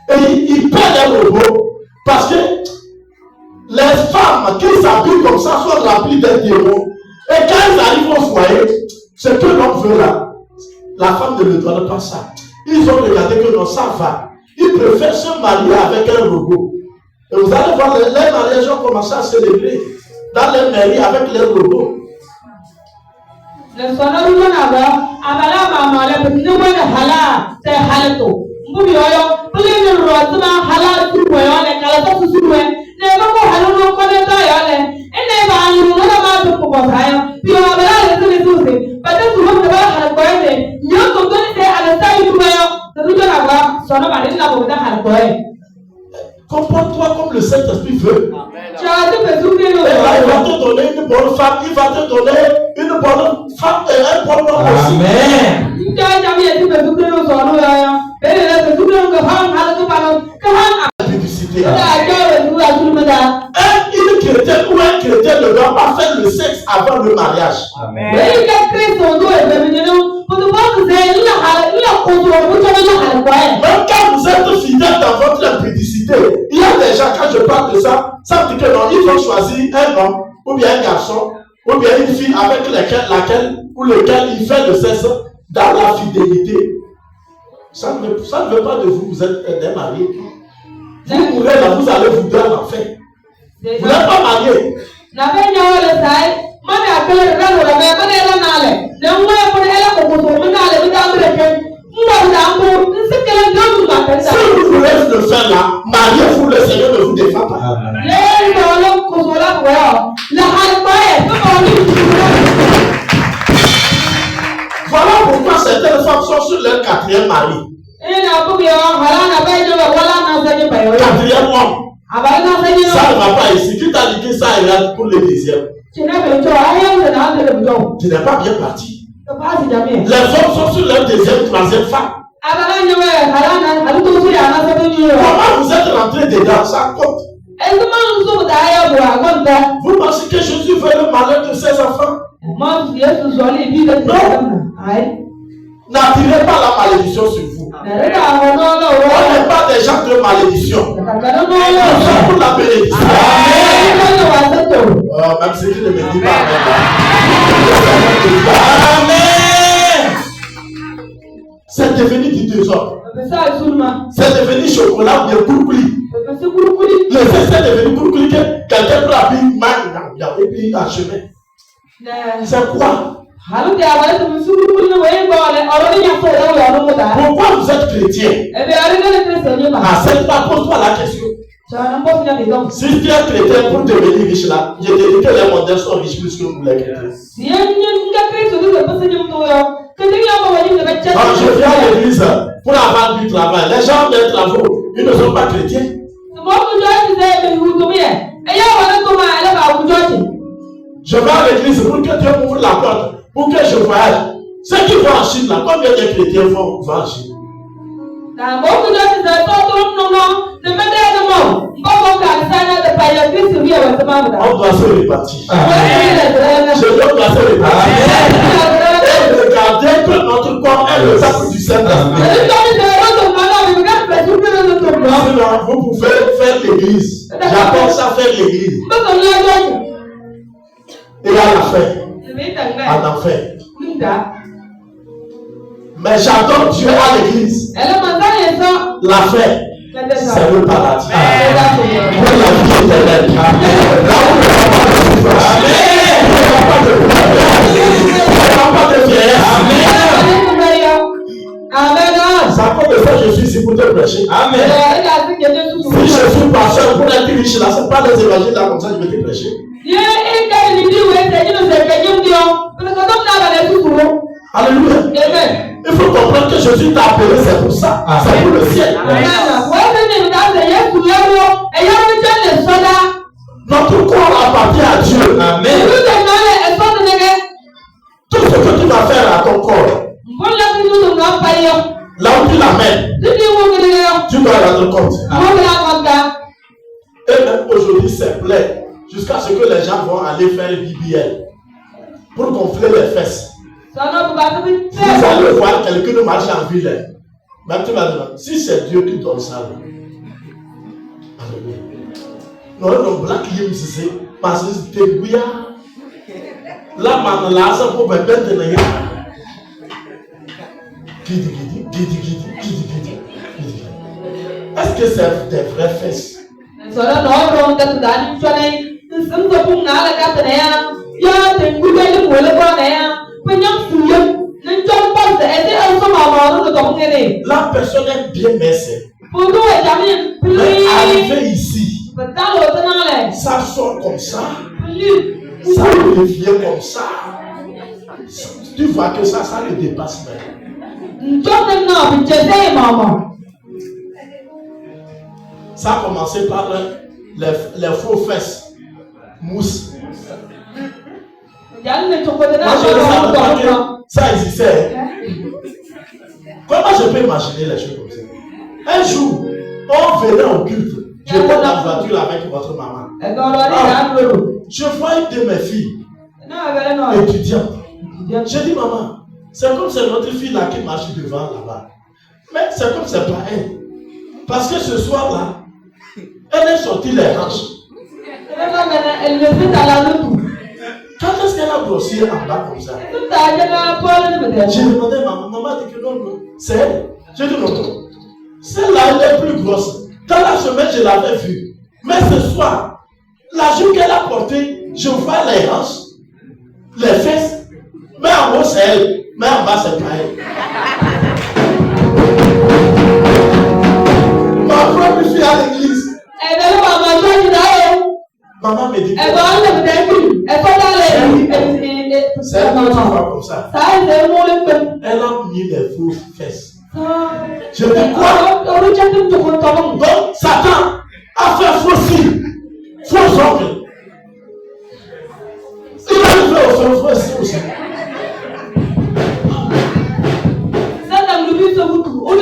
Et ils paient les robots. Parce que les femmes qui s'habillent comme ça sont remplies d'un démon. Et quand ils arrivent au foyer, ce que l'homme veut là, la femme ne le donne pas ça. Ils ont regardé que non, ça va. Ils préfèrent se marier avec un robot. Et vous allez voir, les mariages ont commencé à célébrer dans les mairies avec les robots. Comporte-toi comme le Saint-Esprit veut. Et là, il va te donner une bonne femme, il va te donner une bonne femme et un bon homme aussi. Amen. Une chrétienne ou un chrétien ne doit pas faire le sexe avant le mariage. Amen. Même quand vous êtes fidèle dans votre impudicité, il y a des gens, quand je parle de ça, ça veut dire que non, ils ont choisi un homme, ou bien un garçon, ou bien une fille avec laquelle ou lequel il fait le sexe dans la fidélité. Ça ne veut pas de vous, vous êtes des mariés. Vous mourrez là, vous allez vous donner en fait. Vous n'êtes pas marié. Si vous voulez le faire là, mariez-vous, le Seigneur ne vous défend pas. Voilà pourquoi certaines femmes sont sur leur quatrième mari. Quatrième homme. Ça ne va pas ici. Qui t'a dit que ça ira pour le deuxième? Tu n'es pas bien parti. Les hommes sont sur leur deuxième, troisième femme. Comment vous êtes rentré dedans? Ça compte. Vous pensez que Jésus veut le malheur de ses enfants? Non. N'attirez pas la malédiction sur vous. On n'est pas des gens de malédiction. Nous sommes pour la bénédiction. Même si je ne me dis pas Amen. C'est devenu du désordre. C'est devenu chocolat ou bien coucoulis. Le sexe est devenu coucoulis que quelqu'un peut appuyer et puis en chemin. C'est quoi? Pourquoi vous êtes chrétien? Pose-toi la question. Si tu es chrétien pour devenir riche là, je te dis que les mondains sont riches plus que vous les chrétiens. Quand je viens à l'église, pour avoir du travail. Les gens des travaux, ils ne sont pas chrétiens. Je vais à l'église pour que Dieu m'ouvre la porte, pour que je voyage. Ceux qui vont en Chine, là, combien de chrétiens vont en Chine? On doit se répartir. Je dois se répartir. Regardez que notre corps est le temple du Saint-Esprit. Sinon, vous pouvez faire l'église. J'appelle ça faire l'église. Et à la fin, en enfer. Mais j'adore Dieu à l'église. La fin, c'est le paradis. Pour la vie éternelle. Là où il n'y aura pas de vieillesse. Amen. C'est à cause de ça que je suis ici pour te prêcher. Amen. Si je suis pasteur pour être riche, là, ce n'est pas les évangiles là comme ça que je vais te prêcher. Alléluia. Amen. Il faut comprendre que Jésus t'a appelé, c'est pour ça. C'est pour le ciel. Notre corps appartient à Dieu. Amen. Tout ce que tu vas faire à ton corps, là où tu l'amènes, tu dois rendre compte. Et même aujourd'hui, c'est plein. Jusqu'à ce que les gens vont aller faire le BBL pour gonfler les fesses. Vous allez voir quelqu'un de marcher en ville. Même tu vas dire, si c'est Dieu qui donne ça, non, non, black yim c'est parce que c'est Guya. La man là, ça peut me mettre de l'air. Est-ce que c'est des vraies fesses? La personne est bien baissée. Mais arrivé ici, ça sort comme ça, ça devient comme ça. Tu vois que ça le dépasse même. Ça a commencé par les faux fesses, mousse. Moi, je ne savais pas que ça existait. Comment je peux imaginer les choses comme ça? Un jour, on venait au culte. Je prends la voiture avec votre maman. Je vois une de mes filles, étudiante. Je dis, maman, c'est comme c'est notre fille là qui marche devant là-bas. Mais c'est comme c'est pas elle. Parce que ce soir-là, elle est sortie les hanches. Quand est-ce qu'elle a grossi en bas comme ça? J'ai demandé à maman, maman dit que non, c'est elle. J'ai dit non, celle-là elle est plus grosse. Dans la semaine, je l'avais vue. Mais ce soir, la jupe qu'elle a portée, je vois les hanches, les fesses. Mais en haut, c'est elle. Mais en bas, c'est pas elle. Ma propre fille à l'église. Maman me dit que c'est un petit fois comme ça. Elle a mis les faux fesses. Je dis quoi? Donc Satan a fait faux cils, faux ongles. Il a fait faux cils aussi. On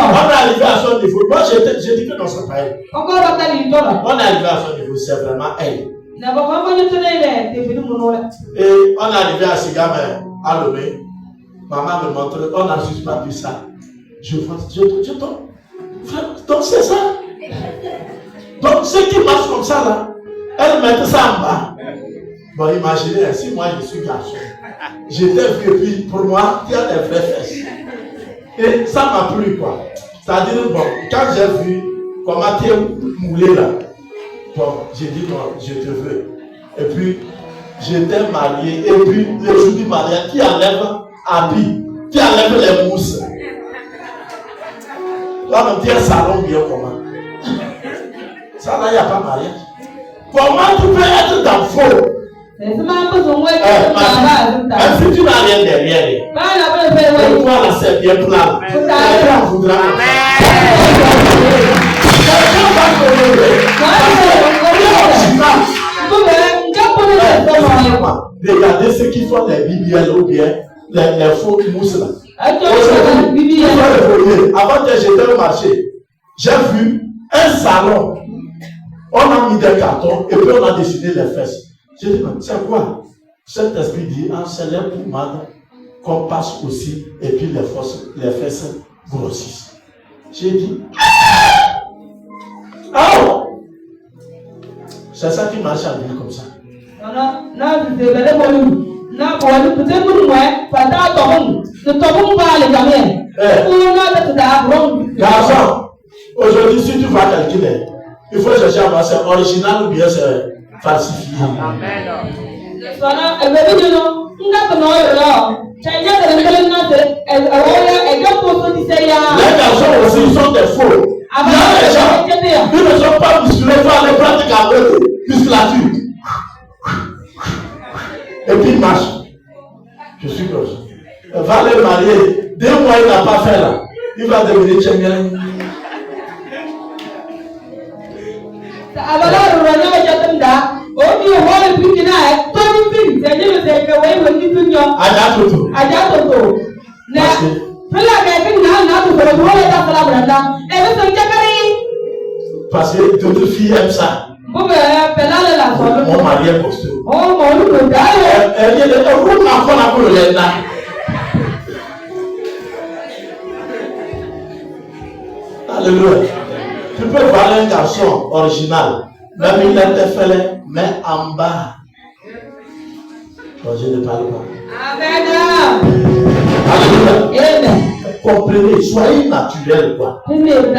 est arrivé à son niveau. Moi, j'ai dit que non, c'est pas elle. On est arrivé à son niveau, c'est vraiment elle. Et on est arrivé à Sigame, à Lomé. Maman me montre, on n'a juste pas vu ça. Je vois, je tombe. Donc c'est ça. Donc ceux qui marchent comme ça là, elles mettent ça en bas. Bon, imaginez, si moi je suis garçon, j'étais vieux, puis pour moi, il y a des vraies fesses. Et ça m'a plu quoi. C'est-à-dire, bon, quand j'ai vu comment tu es moulé là, bon, j'ai dit non, je te veux. Et puis, j'étais marié, et puis le jour du mariage, qui enlève habit, qui enlève les mousses. Là, on dit un salon bien comment. Ça là, il n'y a pas mariage. Comment tu peux être dans faux? Même si tu n'as rien derrière, pour toi là c'est bien plat. Quelqu'un voudra. Quelqu'un va te lever. Regardez ceux qui font les BBL ou bien les faux mousses là. Aujourd'hui, avant que j'étais au marché, j'ai vu un salon. On a mis des cartons et puis on a dessiné les fesses. J'ai dit, c'est quoi? Cet esprit dit, c'est les pommades qu'on passe aussi et puis les fesses grossissent. J'ai dit, oh! C'est ça qui marche à vie comme ça. Garçon, aujourd'hui si tu vas calculer, il faut chercher à voir c'est original ou bien c'est falsifié. Amen. Les garçons aussi ils sont des faux. Il y a des gens, ils ne sont pas musculés, il faut aller pratiquer avec musculature. Et puis il marche. Je suis comme ça. Va les marier. 2 mois il n'a pas fait là. Il va devenir tchémien. Parce que d'autres filles aiment ça. Mon mari est costaud. Alléluia. Tu peux voir un garçon original, même il était fait, mais en bas. Je ne parle pas. Amen. Alléluia. Comprenez, soyez naturel quoi. Naturel,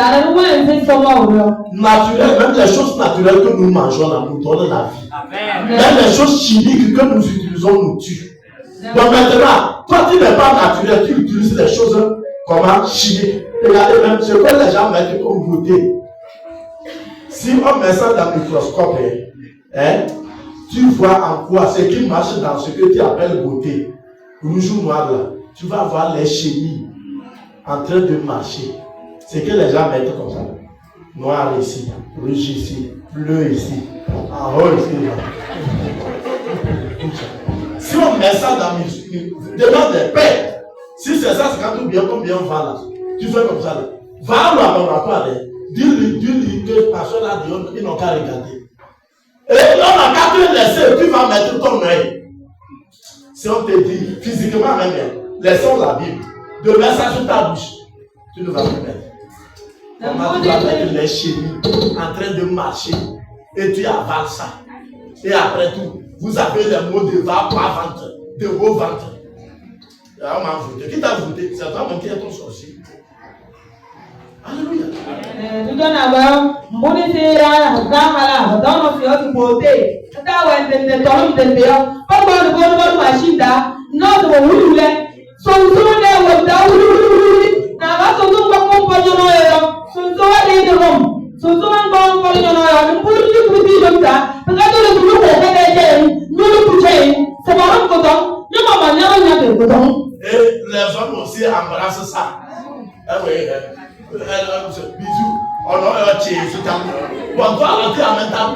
même les choses naturelles que nous mangeons là, nous donnent la vie. Amen. Même les choses chimiques que nous utilisons nous tuent. Donc maintenant, toi tu n'es pas naturel, tu utilises les choses comment chimiques. Regardez même ce que les gens mettent comme beauté. Si on met ça dans le microscope, tu vois en quoi ce qui marche dans ce que tu appelles beauté, rouge ou noir là, tu vas voir les chimies en train de marcher. C'est que les gens mettent comme ça. Noir ici, rouge ici, bleu ici, en haut ici. Si on met ça dans le devant des pères, si c'est ça, c'est quand tu bien combien on va là. Tu fais comme ça là. Va au laboratoire, dis-lui que parce que là, ils n'ont qu'à regarder. Et on n'a qu'à te laisser, tu vas mettre ton œil. Si on te dit physiquement même, laissons la Bible. De mettre ça sur ta bouche, tu ne vas pas mettre. Comment tu vas mettre les chimies en train de marcher et tu avales ça. Et après tout, vous avez les mots de va pas ventre, de haut ventre. On m'a voté. Qui t'a voté? C'est toi-même qui est ton sorcier. Alléluia. Et les hommes aussi embrassent ça. Bisous. On a un tiers, c'est un peu. Bon, toi, rentrer en même temps,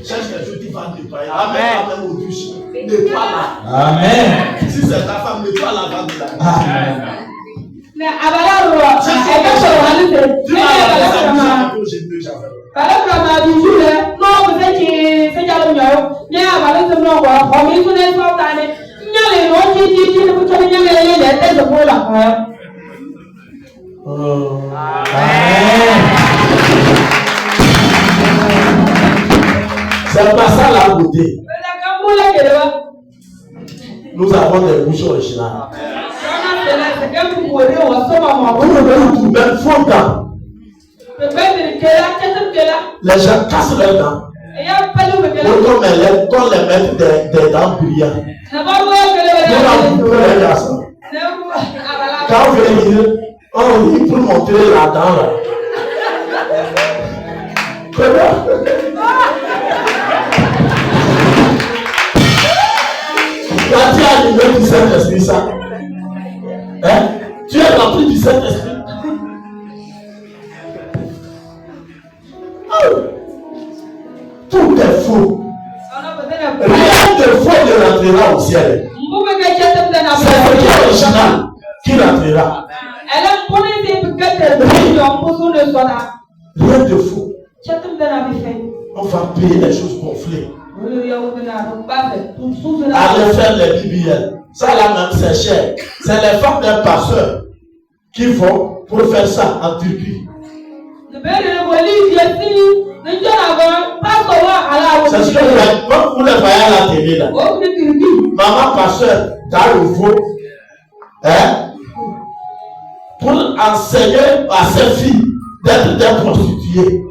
cherche quelque chose qui va nettoyer. Amen. Au douche. Nettoie là. Amen. Si c'est ta femme, nettoie la vanne là. Amen. Mais à la loi, c'est quelque chose. Tu vas la faire pour j'ai deux gens. Par exemple, à bisous là, non, vous êtes c'est déjà le mien. Bien, à la loi, non, on est tous les soirs d'année. Il y a les noms qui disent que vous avez les têtes de pour la faire. Amen. C'est pas ça la beauté. Nous avons des bouches originales. Même faux dents. Les gens cassent leurs dents. Qu'on les mette des dents brillantes. Quand vous venez dire, on dit pour montrer la dent là. rempli du Saint-Esprit, ça? Hein? Tu es rempli du Saint-Esprit? Tout est faux. Rien de faux ne rentrera au ciel. C'est ce qui est original qui rentrera. Rien de faux. On va payer les choses gonflées. Allez faire les BBL. Ça là même c'est cher. C'est les femmes des pasteurs qui vont pour faire ça en Turquie. C'est ce que vous les voyez à la télé là. Maman pasteur dans le veau, hein, pour enseigner à ses filles d'être des prostituées.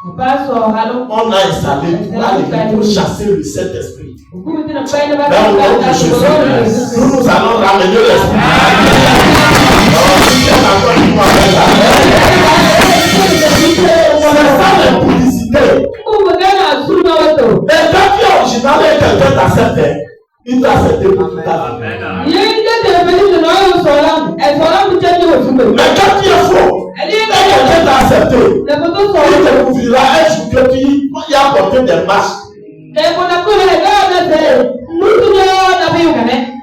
On a installé pour chasser le Saint-Esprit. Mais au nom de Jésus, nous allons ramener l'Esprit. C'est ça la publicité. Et quand tu es original et quelqu'un t'accepte, il t'a accepté pour tout ta vie. Mais quand tu es faux, et quelqu'un t'a accepté, il te couvrira un jour que tu as apporté des masques.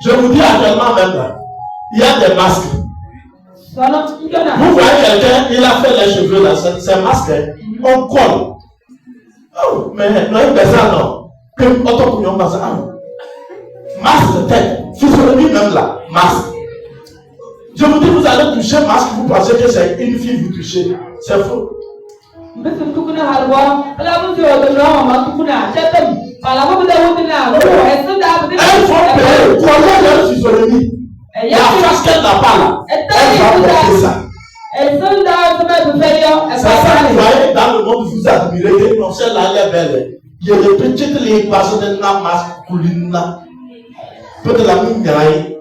Je vous dis actuellement même là, il y a des masques. Vous voyez quelqu'un, il a fait les cheveux là, ces masques, on colle. Oh, mais non, il fait ça non. Masque de tête, physionomie même là, masque. Je vous dis, vous allez toucher masque, vous pensez que c'est une fille vous touchez. C'est faux. Elle faut payer, coller leur physionomie. La face qu'elle n'a pas là, elle va porter ça. C'est ça que vous voyez dans le monde, vous admirez, non, celle-là, elle est belle. Il y a des petites lignes parce que la masque couline là. Peut-être la mine graille.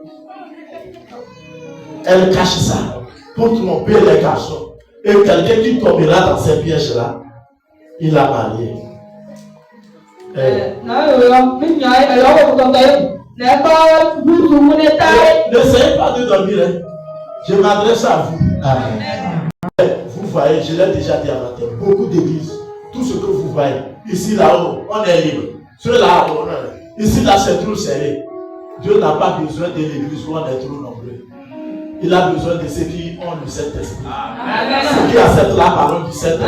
Elle cache ça pour tromper les garçons. Et quelqu'un qui tombera dans ces pièges-là, il a marié. N'essayez pas de dormir. Hein. Je m'adresse à vous. Amen. Vous voyez, je l'ai déjà dit à matin, beaucoup d'églises, tout ce que vous voyez, ici là-haut, on est libre. Ceux là-haut, ici là, c'est trop serré. Dieu n'a pas besoin de l'église où on est trop nombreux. Il a besoin de ceux qui ont le Saint-Esprit. Ceux qui acceptent la parole du Saint-Esprit.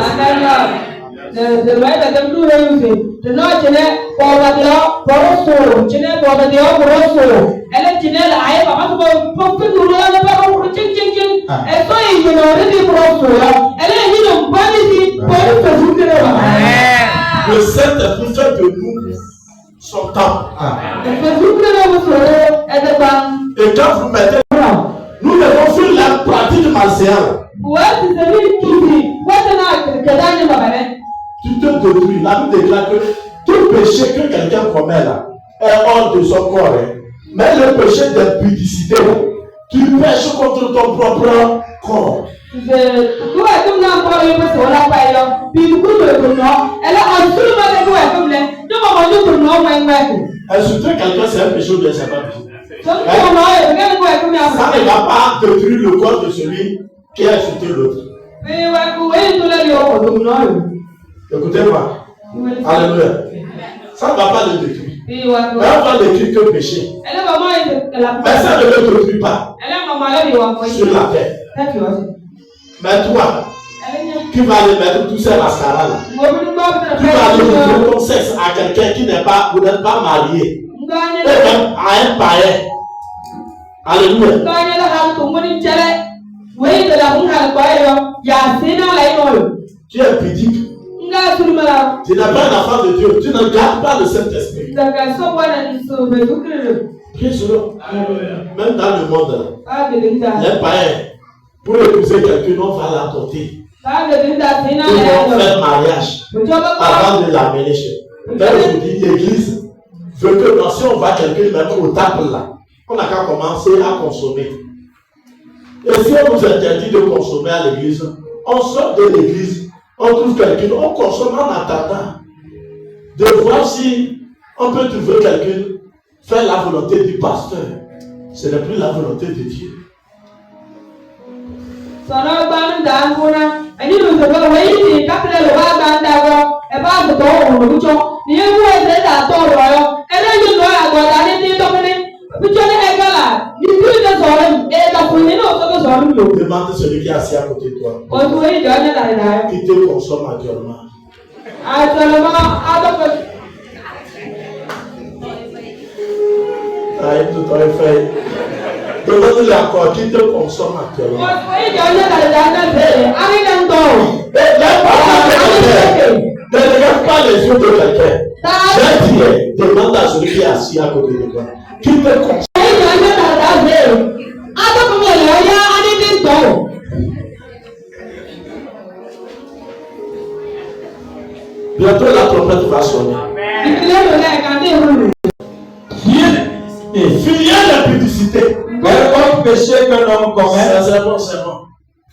Le Saint-Esprit fait de nous son temps. Et quand vous mettez, nous devons faire la pratique martiale. Tu te détruis. La Bible déclare que tout péché que quelqu'un commet là est hors de son corps. Hein. Mais le péché d'impudicité, tu pêches contre ton propre corps. Insulter quelqu'un, c'est un péché ou bien c'est pas un péché. Ça ne va pas détruire le corps de celui qui a insulté l'autre. Écoutez-moi. Alléluia. Ça ne va pas le détruire. Mais on va détruire que le péché. Mais ça ne le détruit pas sur la terre. Mais toi, qui va aller mettre tous ces mascaras là, qui va aller montrer ton sexe à quelqu'un qui n'est pas, vous n'êtes pas marié, et même à un païen. Alléluia. Tu es pudique. Tu n'es pas un enfant de Dieu. Tu ne gardes pas le Saint-Esprit. Même dans le monde, les païens, pour épouser quelqu'un, on va l'apporter. Ils vont faire mariage avant de l'amener chez eux. Mais je vous dis, l'église veut que si on voit quelqu'un même au table là, on n'a qu'à commencer à consommer. Et si on nous interdit de consommer à l'église, on sort de l'église, on trouve quelqu'un, on consomme en attendant de voir si on peut trouver quelqu'un faire la volonté du pasteur. Ce n'est plus la volonté de Dieu. Demande celui qui est assis à côté de toi. Qui te consomme actuellement. Tout est fait. Demande-lui encore qui te consomme actuellement. Ne regarde pas les yeux de quelqu'un. J'ai dit, demande à celui qui est assis à côté de toi. Qui te consomme. Bientôt la trompette va sonner. Fuyez l'impudicité. Quel autre péché que l'homme commet? C'est bon.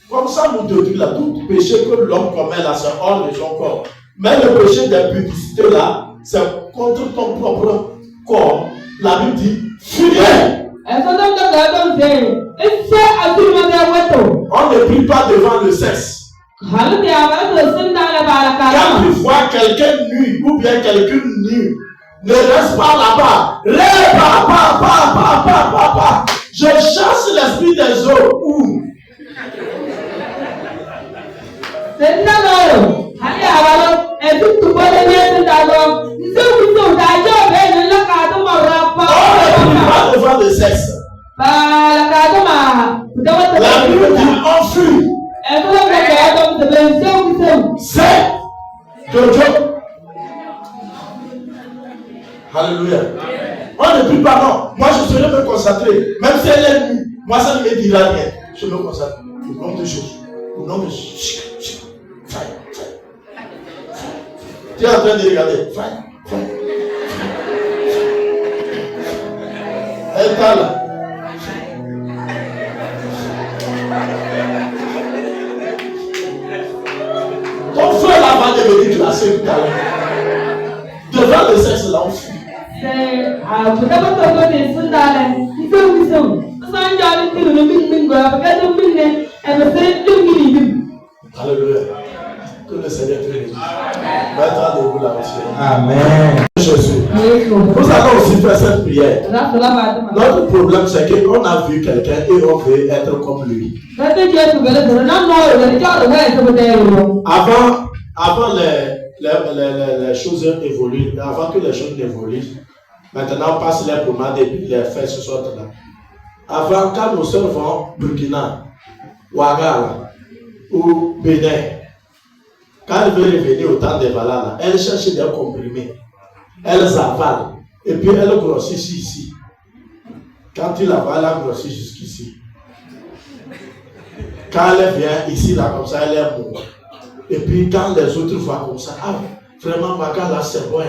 Comme ça, nous te dit là, tout péché que l'homme commet là, c'est hors de son corps. Mais le péché d'impudicité là, c'est contre ton propre corps. La Bible dit, fuyez. On ne prie pas devant le sexe. Quand tu vois quelqu'un nu ou bien quelqu'un nu, ne reste pas là-bas. Je chasse l'esprit des eaux. Où? Devant le sexe. La Bible dit enfuis. C'est de Dieu. Alléluia. On ne prie pas, non. Moi, je serai me concentrer. Même si elle est nue, moi, ça ne me dira rien. Je me concentre. Au nom de Jésus. Au nom de Jésus. Tu es en train de regarder. Elle est là. Ton frère là va devenir classé tout à l'heure. Devant le sexe là, on fuit. Alléluia. Que le Seigneur te bénisse. Mettez debout là aussi. Amen. Jésus. Nous allons aussi faire cette prière. Notre problème, c'est qu'on a vu quelqu'un et on veut être comme lui. Avant les choses évoluent, avant que les choses évoluent, maintenant on passe les pommades et puis les fesses sortent là. Avant, quand nous sommes au Burkina, Ouagala ou Bénin, quand elle veut revenir au temps des Valala, elle cherche des comprimés. Elle avalent et puis elle grossit ici. Quand il avale, elle grossit jusqu'ici. Quand elle vient ici, là, comme ça, elle est morte. Et puis quand les autres voient comme ça, vraiment, ma gars là, c'est bon,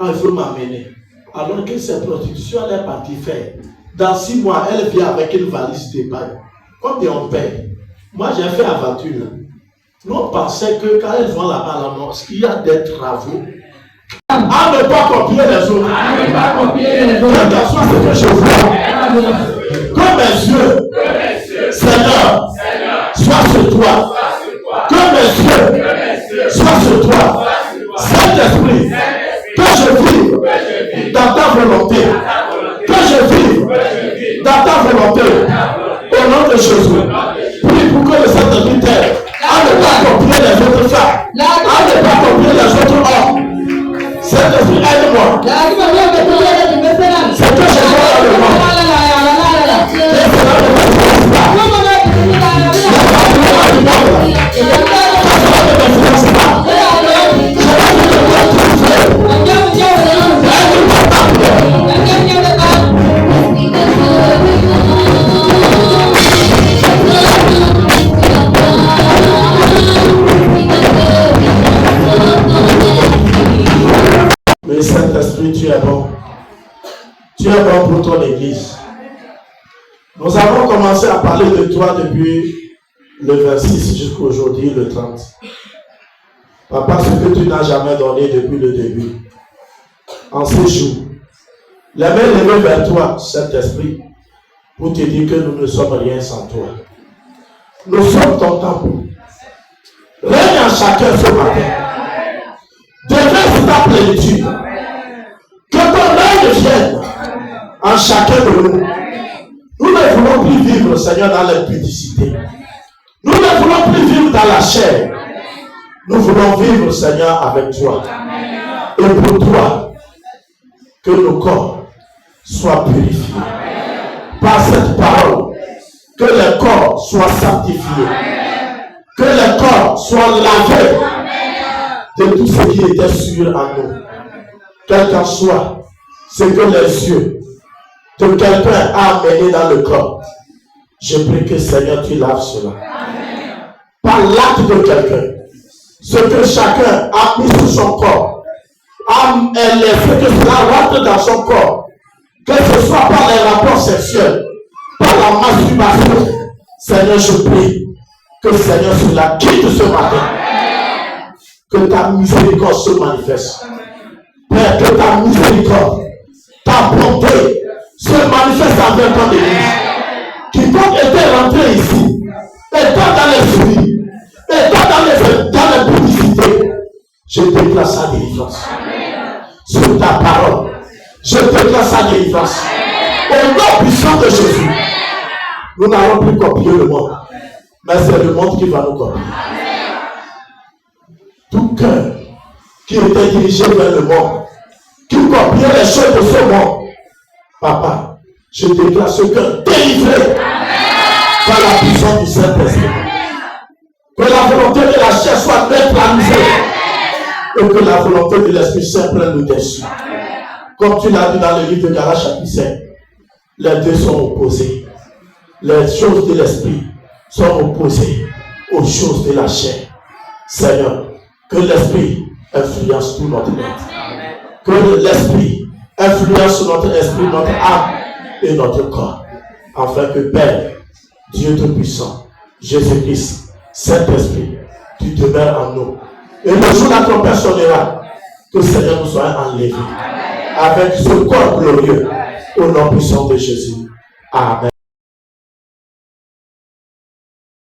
il faut m'amener. Alors que cette prostitution, elle est partie faire. Dans 6 mois, elle vient avec une valise d'épargne. Combien on paye? Moi, j'ai fait aventure. Nous, on pensait que quand elles vont là-bas à la mosquée, il y a des travaux. À ne pas copier les autres. Que soit ce que je vois. Que mes yeux, Seigneur, soient sur toi. Que mes yeux soient sur toi. Saint-Esprit, que je vive dans ta volonté. Que je vive dans ta volonté. Au nom de Jésus. Prie pour que le Saint-Esprit t'aide à ne pas copier les autres femmes. À ne pas copier les autres hommes. Saint-Esprit, aide-moi. C'est que je vois dans le monde. Mais Saint-Esprit, tu es bon. Tu es bon pour ton Église. Nous avons commencé à parler de toi depuis le 26 jusqu'à aujourd'hui, le 30. Papa, ce que tu n'as jamais donné depuis le début. En ces jours, les mains levées vers toi, Saint-Esprit. pour te dire que nous ne sommes rien sans toi. Nous sommes ton temple. Règne en chacun ce matin. Déverse ta plénitude. Que ton règne vienne en chacun de nous. Nous ne voulons plus vivre, Seigneur, dans l'impudicité. Nous ne voulons plus vivre dans la chair. Nous voulons vivre, Seigneur, avec toi. Et pour toi, que nos corps soient purifiés. Par cette parole, que les corps soient sanctifiés. Que les corps soient lavés de tout ce qui était sûr en nous. Quel qu'en soit ce que les yeux de quelqu'un a amené dans le corps, je prie que Seigneur, tu laves cela. Par l'acte de quelqu'un, ce que chacun a mis sur son corps, fait que cela rentre dans son corps, que ce soit par les rapports sexuels, par la masturbation. Seigneur, je prie que Seigneur cela quitte ce matin. Que ta miséricorde se manifeste. Père, que ta miséricorde, ta bonté se manifeste envers ton Église. Quiconque était rentré ici, étant dans l'esprit, étant dans la publicité, je déclare sa délivrance. Sur ta parole, je déclare sa délivrance. Au nom puissant de Jésus, nous n'allons plus copier le monde, mais c'est le monde qui va nous copier. Tout cœur qui était dirigé vers le monde, qui copiait les choses de ce monde, Papa, je déclare ce cœur délivré par la puissance du Saint-Esprit. Que la volonté de la chair soit neutralisée et que la volonté de l'Esprit Saint prenne le dessus. Comme tu l'as dit dans le livre de Galates chapitre 5, les deux sont opposés. Les choses de l'Esprit sont opposées aux choses de la chair. Seigneur, que l'Esprit influence tout notre être. Que l'Esprit influence notre esprit, notre âme et notre corps. Afin que Père, Dieu Tout-Puissant, Jésus-Christ, Saint-Esprit, tu demeures en nous. Et le jour où la trompette sonnera, que Seigneur nous soit enlevé avec ce corps glorieux au nom puissant de Jésus. Amen.